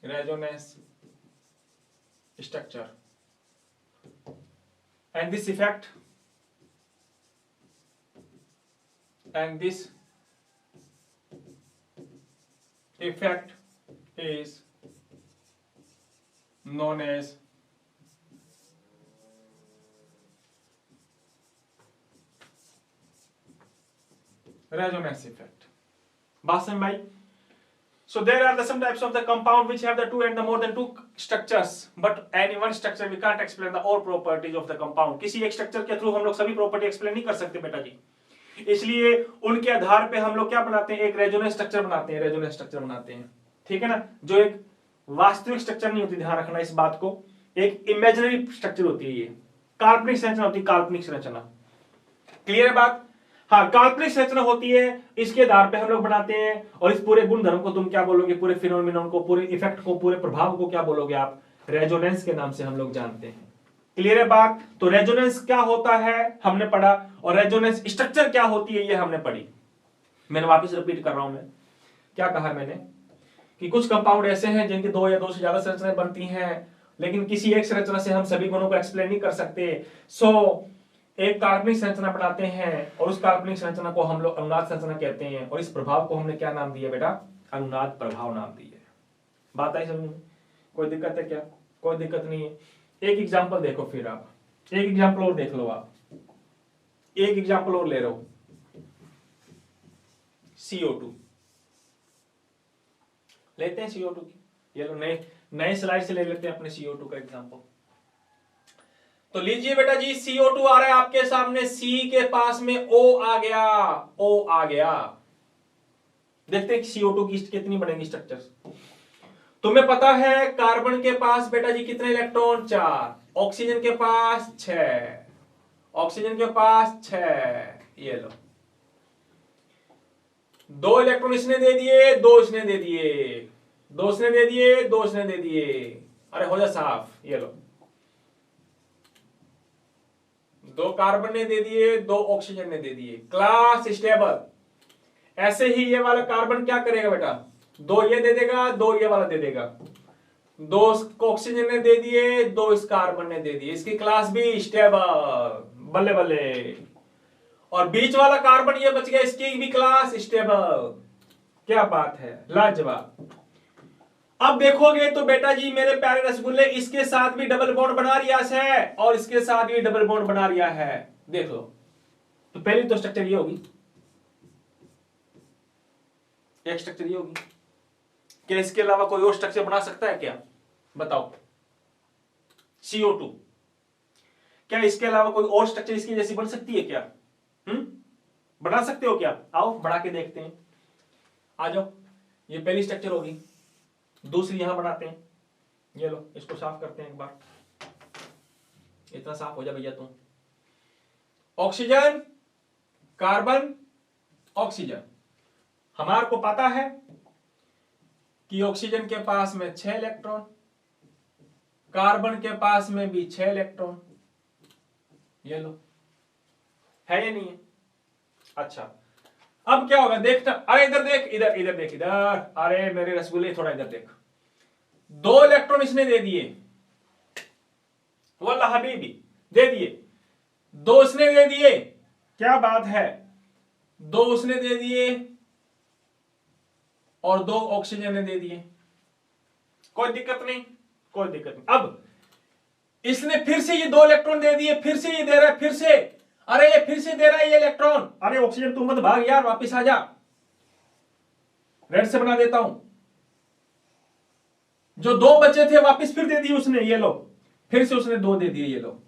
resonance structure, and this effect is known as resonance effect. बात समझ में आई? So there are some types of the compound which have the two and the more than two structures, but any one structure we can't explain the all properties of the compound. किसी एक structure के through हम लोग सभी property explain नहीं कर सकते बेटा जी, इसलिए उनके आधार पे हम लोग क्या बनाते हैं, एक रेजोनेंस स्ट्रक्चर बनाते हैं, ठीक है ना, जो एक वास्तविक स्ट्रक्चर नहीं होती, ध्यान रखना इस बात को, एक इमेजिनरी स्ट्रक्चर होती है, ये काल्पनिक संरचना होती है, काल्पनिक संरचना। क्लियर है बात? हाँ, काल्पनिक संरचना होती है, इसके आधार पे हम लोग बनाते हैं, और इस पूरे गुणधर्म को तुम क्या बोलोगे, पूरे फिनोमिनन को, पूरे इफेक्ट को, पूरे प्रभाव को क्या बोलोगे आप, रेजोनेंस के नाम से हम लोग जानते हैं। क्लियर है बात? तो रेजोनेंस क्या होता है हमने पढ़ा, और रेजोनेंस स्ट्रक्चर क्या होती है ये हमने पढ़ी। मैंने वापस रिपीट कर रहा हूं, मैं क्या कहा मैंने कि कुछ कंपाउंड ऐसे हैं जिनकी दो या दो से ज्यादा संरचनाएं बनती हैं, लेकिन किसी एक संरचना से हम सभी गुणों को एक्सप्लेन नहीं कर सकते, सो एक काल्पनिक संरचना बनाते हैं, और उस काल्पनिक संरचना को हम लोग अनुनाद संरचना कहते हैं, और इस प्रभाव को हमने क्या नाम दिया बेटा, अनुनाद प्रभाव नाम दिया। बात आई समझ में? कोई दिक्कत है क्या? कोई दिक्कत नहीं है। एक एग्जांपल देखो, फिर आप एक एग्जांपल और देख लो, आप एक एग्जांपल और ले रहे हो, CO2 लेते हैं, CO2 की, ये लो नए स्लाइड से ले लेते हैं अपने CO2 का एग्जांपल। तो लीजिए बेटा जी, CO2 आ रहा है आपके सामने, C के पास में O आ गया, देखते हैं CO2 की कितनी बनेंगी स्ट्रक्चर्स। तुम्हें पता है कार्बन के पास बेटा जी कितने इलेक्ट्रॉन, 4, ऑक्सीजन के पास 6, ये लो 2 इलेक्ट्रॉन इसने दे दिए, 2 इसने दे दिए, 2 इसने दे दिए, 2 इसने दे दिए, अरे हो जा साफ, ये लो 2 कार्बन ने दे दिए, 2 ऑक्सीजन ने दे दिए, क्लास स्टेबल। ऐसे ही ये वाला कार्बन क्या करेगा बेटा, 2 ये दे देगा, 2 ये वाला दे देगा, 2 ऑक्सीजन ने दे दिए, 2 इस कार्बन ने दे दिए, इसकी क्लास भी स्टेबल, बल्ले बल्ले। और बीच वाला कार्बन ये बच गया, इसकी भी क्लास स्टेबल। क्या बात है, लाजवाब। अब देखोगे तो बेटा जी मेरे प्यारे रसगुल्ले, इसके साथ भी डबल बॉन्ड बना रिया है, और इसके साथ भी डबल बॉन्ड बना रिया है, देख लो। तो पहली तो स्ट्रक्चर ये होगी, एक स्ट्रक्चर ये होगी। क्या इसके अलावा कोई और स्ट्रक्चर बना सकता है क्या, बताओ? CO2, क्या इसके अलावा कोई और स्ट्रक्चर इसकी जैसी बन सकती है क्या? बना सकते हो क्या? आओ बना के देखते हैं, आ जाओ। ये पहली स्ट्रक्चर होगी, दूसरी यहां बनाते हैं, ये लो, इसको साफ करते हैं एक बार, इतना साफ हो जा भैया तुम। Oxygen, carbon, oxygen. हमारे को पता है कि ऑक्सीजन के पास में 6 इलेक्ट्रॉन, कार्बन के पास में भी 6 इलेक्ट्रॉन। ये लो, है या नहीं है? अच्छा, अब क्या होगा देखना। अरे इधर देख, इधर इधर देख, इधर। अरे मेरे रसगुल्ले थोड़ा इधर देख। 2 इलेक्ट्रॉन इसने दे दिए, वल्ला हबीबी दे दिए। 2 इसने दे दिए, क्या बात है। 2 उसने दे दिए और 2 ऑक्सीजन ने दे दिए। कोई दिक्कत नहीं, कोई दिक्कत नहीं। अब इसने फिर से ये 2 इलेक्ट्रॉन दे दिए, फिर से ये दे रहा है, फिर से। अरे ये फिर से दे रहा है ये इलेक्ट्रॉन। अरे ऑक्सीजन तू मत भाग यार, वापिस आ जा। रेड से बना देता हूं। जो 2 बचे थे वापिस फिर दे दिए उसने, ये लो। फिर से उसने 2 दे दिए, ये लो,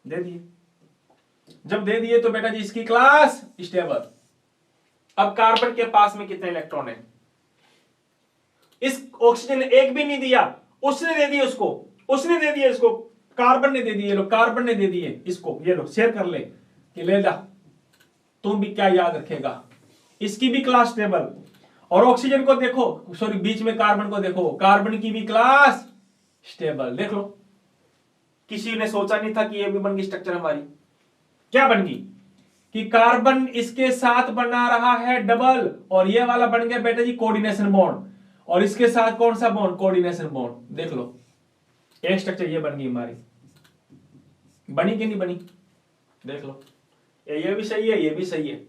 दे दिए। जब दे दिए तो बेटा जी इसकी क्लास स्टेबल। अब कार्बन के पास में कितने इलेक्ट्रॉन है? इस ऑक्सीजन ने एक भी नहीं दिया, उसने दे दिए उसको, उसने दे दिए इसको, कार्बन ने दे दिए। लो, कार्बन ने दे दिए इसको। ये लो, शेयर कर ले कि ले जा, तुम भी क्या याद रखेगा। इसकी भी क्लास स्टेबल। और ऑक्सीजन को देखो, सॉरी बीच में कार्बन को देखो, कार्बन की भी क्लास स्टेबल। देख लो, किसी ने सोचा नहीं था कि ये भी बन गई स्ट्रक्चर हमारी। क्या बन गई कि कार्बन इसके साथ बना रहा है डबल, और ये वाला बन गया बेटा जी कोऑर्डिनेशन बॉन्ड, और इसके साथ कौन सा बॉन्ड? Coordination bond. देख लो, एक स्ट्रक्चर ये बन गई हमारी। बनी कि नहीं बनी? देख लो, ये भी सही है, ये भी सही है।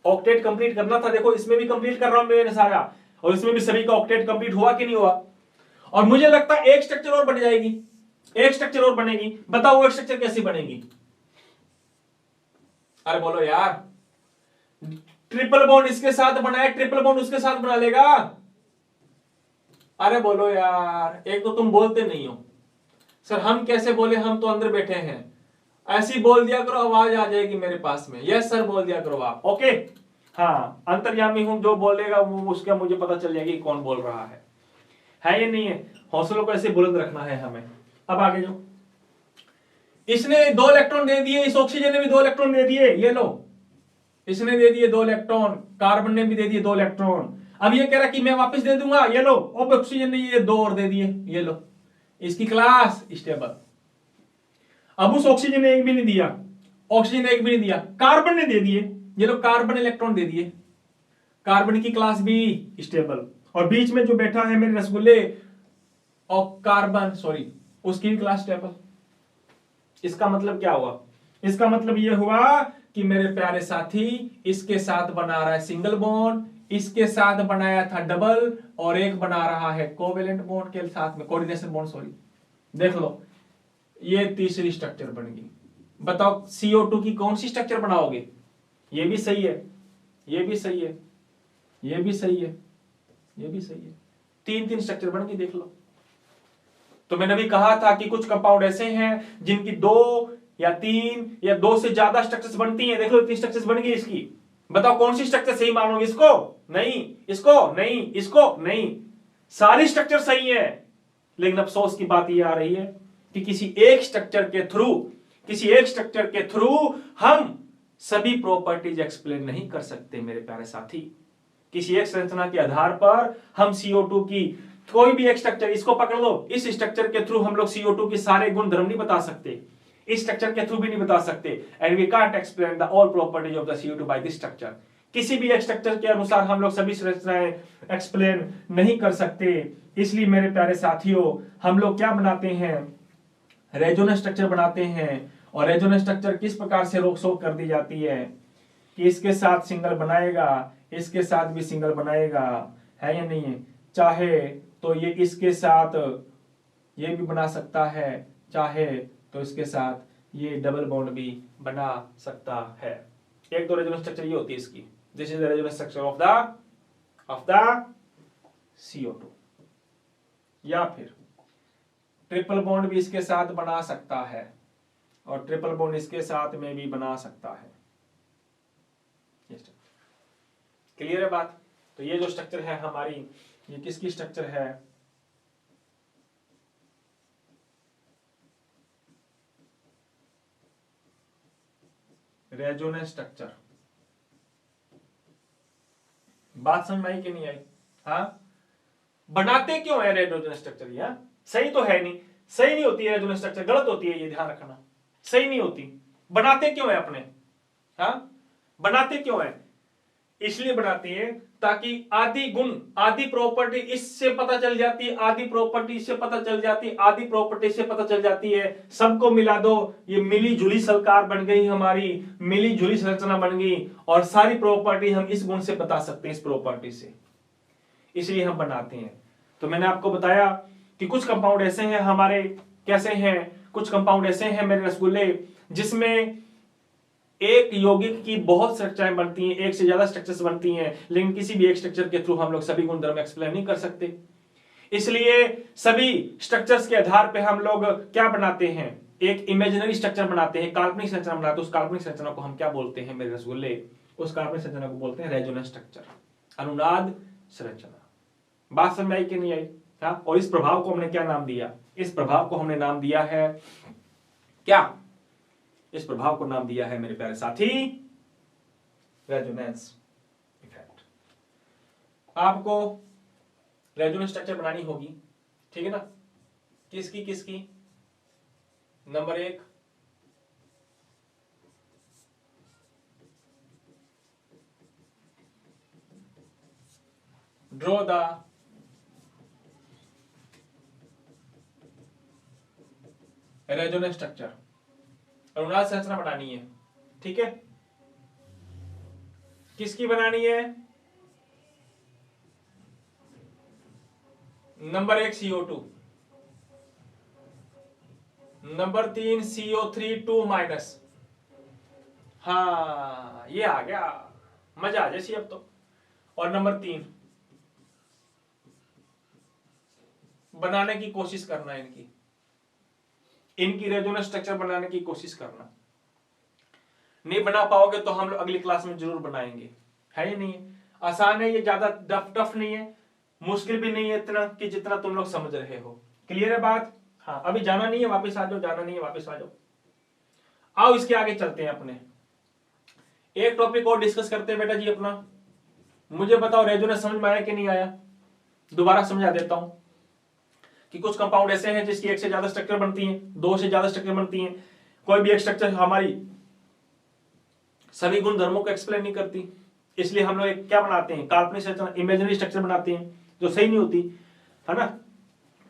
ऑक्टेट कंप्लीट करना था, देखो इसमें भी कंप्लीट कर रहा हूं मैंने सारा, और इसमें भी सभी का ऑक्टेट कंप्लीट हुआ कि नहीं हुआ। और मुझे लगता है एक स्ट्रक्चर और बन जाएगी, एक स्ट्रक्चर और बनेगी। बताओ वो स्ट्रक्चर कैसी बनेगी? अरे बोलो यार। ट्रिपल बॉन्ड इसके साथ बनाए, ट्रिपल बॉन्ड उसके साथ बना लेगा। अरे बोलो यार, एक तो तुम बोलते नहीं हो। सर हम कैसे बोले, हम तो अंदर बैठे हैं। ऐसी बोल दिया करो, आवाज आ जाएगी मेरे पास में। यस सर बोल दिया करो आप, ओके। हाँ, अंतर्यामी हूं, जो बोलेगा वो उसका मुझे पता चल जाएगी कौन बोल रहा है या नहीं है। हौसलों को ऐसे बुलंद रखना है हमें। अब आगे जो इसने 2 इलेक्ट्रॉन दे दिए, इस ऑक्सीजन ने भी 2 इलेक्ट्रॉन दे दिए। ये लो, इसने दे दिए 2 इलेक्ट्रॉन, कार्बन ने भी दे दिए 2 इलेक्ट्रॉन। अब ये कह रहा कि मैं वापस दे दूंगा। ये लो, अब ऑक्सीजन ने ये 2 और दे दिए। ये लो, इसकी क्लास स्टेबल। अब उस ऑक्सीजन ने एक भी नहीं दिया, ऑक्सीजन ने एक भी नहीं दिया, कार्बन ने दे दिए। ये लो, कार्बन इलेक्ट्रॉन दे दिए, कार्बन की क्लास भी स्टेबल। और बीच में जो बैठा है मेरे रसगुल्ले और कार्बन, सॉरी, उसकी भी क्लास स्टेबल। इसका मतलब क्या हुआ? इसका मतलब यह हुआ कि मेरे प्यारे साथी, इसके साथ बना रहा है सिंगल बॉन्ड, इसके साथ बनाया था डबल, और एक बना रहा है कोवेलेंट बॉन्ड के साथ में, कोऑर्डिनेशन बॉन्ड, सॉरी। देख लो, ये तीसरी स्ट्रक्चर बन गई। बताओ CO2 की कौन सी स्ट्रक्चर बनाओगे? ये भी सही है, ये भी सही है, ये भी सही है, ये भी सही है। 3 स्ट्रक्चर बन गई, देख लो। तो मैंने भी कहा था कि कुछ कंपाउंड ऐसे हैं जिनकी 2 या 3 या 2 से ज्यादा स्ट्रक्चर्स बनती हैं। देख लो, 3 स्ट्रक्चर्स बन गई इसकी। बताओ कौन सी स्ट्रक्चर सही मानोगे? इसको नहीं, इसको नहीं, इसको नहीं, सारी स्ट्रक्चर सही है। लेकिन अफसोस की बात यह आ रही है कि किसी एक स्ट्रक्चर के थ्रू हम सभी प्रॉपर्टीज एक्सप्लेन नहीं कर सकते मेरे प्यारे साथी। किसी एक संरचना के आधार पर हम CO2 की कोई भी एक स्ट्रक्चर, इसको पकड़ लो, इस स्ट्रक्चर के थ्रू हम लोग CO2 के सारे गुण धर्म नहीं बता सकते, इस स्ट्रक्चर के थ्रू भी नहीं बता सकते। And we can't explain the all properties of the CO2 by this structure. किसी भी एक स्ट्रक्चर के अनुसार हम लोग सभी संरचनाएं एक्सप्लेन नहीं कर सकते। इसलिए मेरे प्यारे साथियों, हम लोग क्या बनाते हैं? रेजोनेंस स्ट्रक्चर बनाते हैं। और रेजोनेंस स्ट्रक्चर किस प्रकार से रोक सोक कर दी जाती है कि इसके साथ सिंगल बनाएगा, इसके साथ भी सिंगल बनाएगा, है या नहीं है? चाहे तो ये इसके साथ ये भी बना सकता है, चाहे तो इसके साथ ये डबल बॉन्ड भी बना सकता है। एक तो रेजोनेंस स्ट्रक्चर ये होती है इसकी, this is the resonance structure of the CO2। या फिर ट्रिपल बॉन्ड भी इसके साथ बना सकता है, और ट्रिपल बॉन्ड इसके साथ में भी बना सकता है। क्लियर है बात? तो ये जो स्ट्रक्चर है हमारी, ये किसकी स्ट्रक्चर है? Resonance structure. बात समझ में आई कि नहीं आई? हाँ, बनाते क्यों है रेजोनेंस स्ट्रक्चर? यार सही तो है नहीं, सही नहीं होती है रेजोनेंस स्ट्रक्चर, गलत होती है, ये ध्यान रखना, सही नहीं होती। बनाते क्यों है अपने? हाँ, बनाते क्यों है? इसलिए बनाते हैं ताकि आदि गुण, आदि प्रॉपर्टी इससे पता चल जाती है, आदि प्रॉपर्टी इससे पता चल जाती है, आदि प्रॉपर्टी से पता चल जाती है, सबको मिला दो, ये मिली जुली सरकार बन गई हमारी, मिली जुली संरचना बन गई, और सारी प्रॉपर्टी हम इस गुण से बता सकते हैं, इस प्रॉपर्टी से, इसलिए हम बनाते हैं। तो मैंने आपको बताया कि कुछ कंपाउंड ऐसे हैं हमारे, कैसे हैं, कुछ कंपाउंड ऐसे हैं मेरे रसगुल्ले जिसमें एक यौगिक की बहुत स्ट्रक्चरें बनती हैं, एक से ज्यादा स्ट्रक्चर्स बनती हैं, लेकिन किसी भी एक स्ट्रक्चर के थ्रू हम लोग सभी गुणधर्म एक्सप्लेन नहीं कर सकते। इसलिए सभी स्ट्रक्चर्स के आधार पे हम लोग क्या बनाते हैं, एक इमेजिनरी स्ट्रक्चर बनाते हैं, काल्पनिक संरचना बनाते हैं। उस काल्पनिक संरचना को हम क्या बोलते हैं मेरे रसगुल्ले? उस काल्पनिक संरचना को बोलते हैं रेजोनेंस स्ट्रक्चर, अनुनाद संरचना। बात समझ में आई कि नहीं आई? हाँ, और इस प्रभाव को हमने क्या नाम दिया? इस प्रभाव को हमने नाम दिया है क्या? इस प्रभाव को नाम दिया है मेरे प्यारे साथी रेजोनेंस इफेक्ट। आपको रेजोनेंस स्ट्रक्चर बनानी होगी, ठीक है ना? किसकी किसकी? Number 1, draw the resonance structure, अनुनाद संरचना बनानी है, ठीक है? किसकी बनानी है? Number 1 CO2, number 3 CO3 2 minus. हाँ, ये आ गया, मजा आ जैसी अब तो। और नंबर 3 बनाने की कोशिश करना, इनकी रेजोनेंस स्ट्रक्चर बनाने की कोशिश करना। नहीं बना पाओगे तो हम लोग अगली क्लास में जरूर बनाएंगे, है या नहीं? आसान है ये, ज्यादा टफ नहीं है, मुश्किल भी नहीं है इतना कि जितना तुम लोग समझ रहे हो। क्लियर है बात? हाँ, अभी जाना नहीं है, वापस आ जाओ, जाना नहीं है वापस आ जाओ। आओ इसके आगे चलते हैं, अपने एक टॉपिक और डिस्कस करते हैं बेटा जी अपना। मुझे बताओ रेजोनेंस समझ में आया कि नहीं आया? दोबारा समझा देता हूं कि कुछ कंपाउंड ऐसे हैं जिसकी एक से ज्यादा स्ट्रक्चर बनती हैं, दो से ज्यादा स्ट्रक्चर बनती हैं। कोई भी एक स्ट्रक्चर हमारी सभी गुण धर्मों को एक्सप्लेन नहीं करती, इसलिए हम लोग एक क्या बनाते हैं, काल्पनिक संरचना, इमेजिनरी स्ट्रक्चर बनाते हैं जो सही नहीं होती, है ना?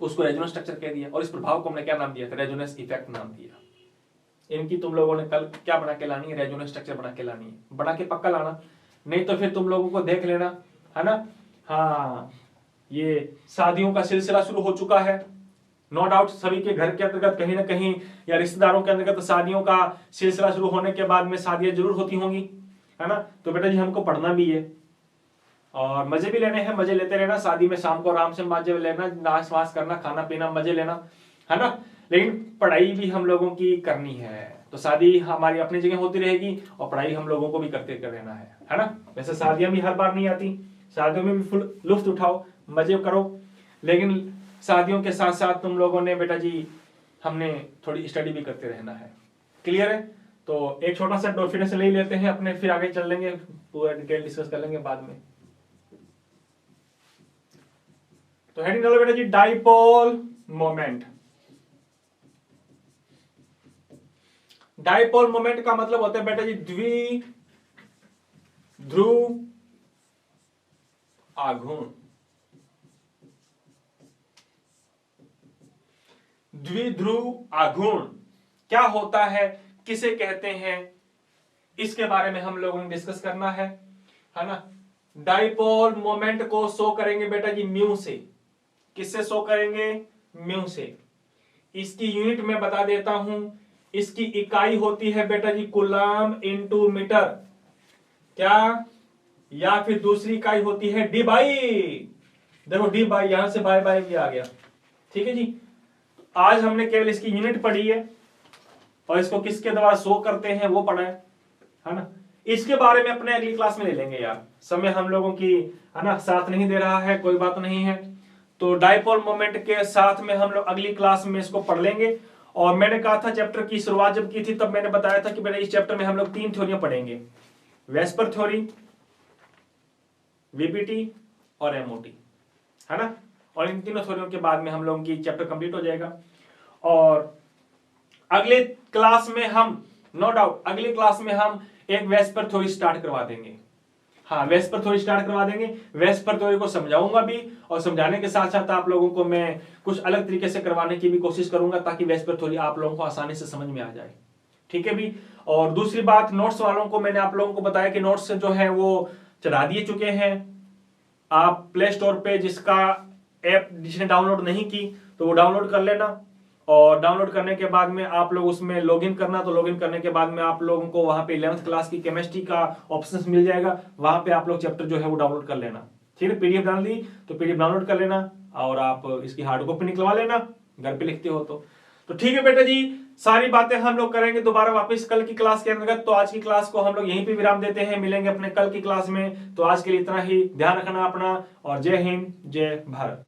उसको रेजोनेंस स्ट्रक्चर कह दिया, और इस प्रभाव को हमने क्या नाम दिया था? रेजोनेंस इफेक्ट नाम दिया। इनकी तुम लोगों ने कल क्या बना के लानी है? रेजोनेंस स्ट्रक्चर बना के लानी है, बना के पक्का लाना, नहीं तो फिर तुम लोगों को देख लेना, है ना? हाँ, ये शादियों का सिलसिला शुरू हो चुका है, नो डाउट सभी के घर के अंतर्गत कहीं ना कहीं या रिश्तेदारों के अंतर्गत शादियों का सिलसिला शुरू होने के बाद में शादियां जरूर होती होंगी, है ना? तो बेटा जी हमको पढ़ना भी है और मजे भी लेने हैं, मजे लेते रहना। शादी में शाम को आराम से मजे लेना, नाच वाच करना, खाना पीना, मजे लेना, है ना? लेकिन पढ़ाई भी हम लोगों की करनी है। तो शादी हमारी अपनी जगह होती रहेगी और पढ़ाई हम लोगों को भी करते रहना है ना? वैसे शादियां भी हर बार नहीं आती, शादियों में भी फुल लुत्फ उठाओ, मजे करो, लेकिन शादियों के साथ साथ तुम लोगों ने बेटा जी हमने थोड़ी स्टडी भी करते रहना है। क्लियर है? तो एक छोटा सा डेफिनेशन ले लेते हैं अपने, फिर आगे चल लेंगे, पूरा डिटेल डिस्कस कर लेंगे बाद में। तो हेडिंग डालो बेटा जी, डाइपोल मोमेंट। डाइपोल मोमेंट का मतलब होता है बेटा जी द्विध्रुव आघूर्ण। द्विध्रुव आघूर्ण क्या होता है, किसे कहते हैं, इसके बारे में हम लोगों ने डिस्कस करना है ना? डाइपोल मोमेंट को शो करेंगे बेटा जी म्यू से। किससे शो करेंगे? म्यू से। इसकी यूनिट में बता देता हूं, इसकी इकाई होती है बेटा जी कूलम इनटू मीटर, क्या? या फिर दूसरी इकाई होती है डी बाई, देखो डी बाई, यहां से बाय बाय भी आ गया, ठीक है जी? आज हमने केवल इसकी यूनिट पढ़ी है और इसको किसके द्वारा शो करते हैं वो पढ़ा है ना? इसके बारे में अपने अगली क्लास में ले लेंगे यार, समय हम लोगों की है ना साथ नहीं दे रहा है, कोई बात नहीं है। तो डाइपोल मोमेंट के साथ में हम लोग अगली क्लास में इसको पढ़ लेंगे और मैंने कहा था चैप्टर की शुरुआत जब की थी तब मैंने बताया था कि बेटा इस चैप्टर में हम लोग 3 थ्योरियां पढ़ेंगे, वेस्पर थ्योरी, वीपीटी और एमओटी, है ना। और इन तीनों थ्योरियों के बाद में हम लोगों की चैप्टर कंप्लीट हो जाएगा। और अगले क्लास में हम, नो डाउट अगले क्लास में हम एक वेस्पर थ्योरी स्टार्ट करवा देंगे। हाँ, वेस्पर थ्योरी स्टार्ट करवा देंगे। वेस्पर थ्योरी को समझाऊंगा भी, और समझाने के साथ साथ आप लोगों को मैं कुछ अलग तरीके से करवाने की भी कोशिश करूंगा ताकि वेस्पर थ्योरी आप लोगों को आसानी से समझ में आ जाए, ठीक है भी। और दूसरी बात, नोट्स वालों को मैंने आप लोगों को बताया कि नोट्स जो है वो चढ़ा दिए चुके हैं। आप प्ले स्टोर पे जिसका ऐप जिसने डाउनलोड नहीं की तो वो डाउनलोड कर लेना, और डाउनलोड करने के बाद में आप लोग उसमें लॉगिन करना, तो लॉगिन करने के बाद में आप लोगों को वहां पे 11th क्लास की केमिस्ट्री का ऑप्शंस मिल जाएगा, वहां पे आप लोग चैप्टर जो है वो डाउनलोड कर लेना, ठीक है। पीडीएफ डाल दी तो पीडीएफ डाउनलोड कर लेना, और आप इसकी हार्ड कॉपी निकलवा लेना घर पे लिखते हो तो ठीक है बेटा जी। सारी बातें हम लोग करेंगे दोबारा वापस कल की क्लास के अंतर्गत। तो आज की क्लास को हम लोग यहीं पे विराम देते हैं, मिलेंगे अपने कल की क्लास में। तो आज के लिए इतना ही, ध्यान रखना अपना, और जय हिंद जय भारत।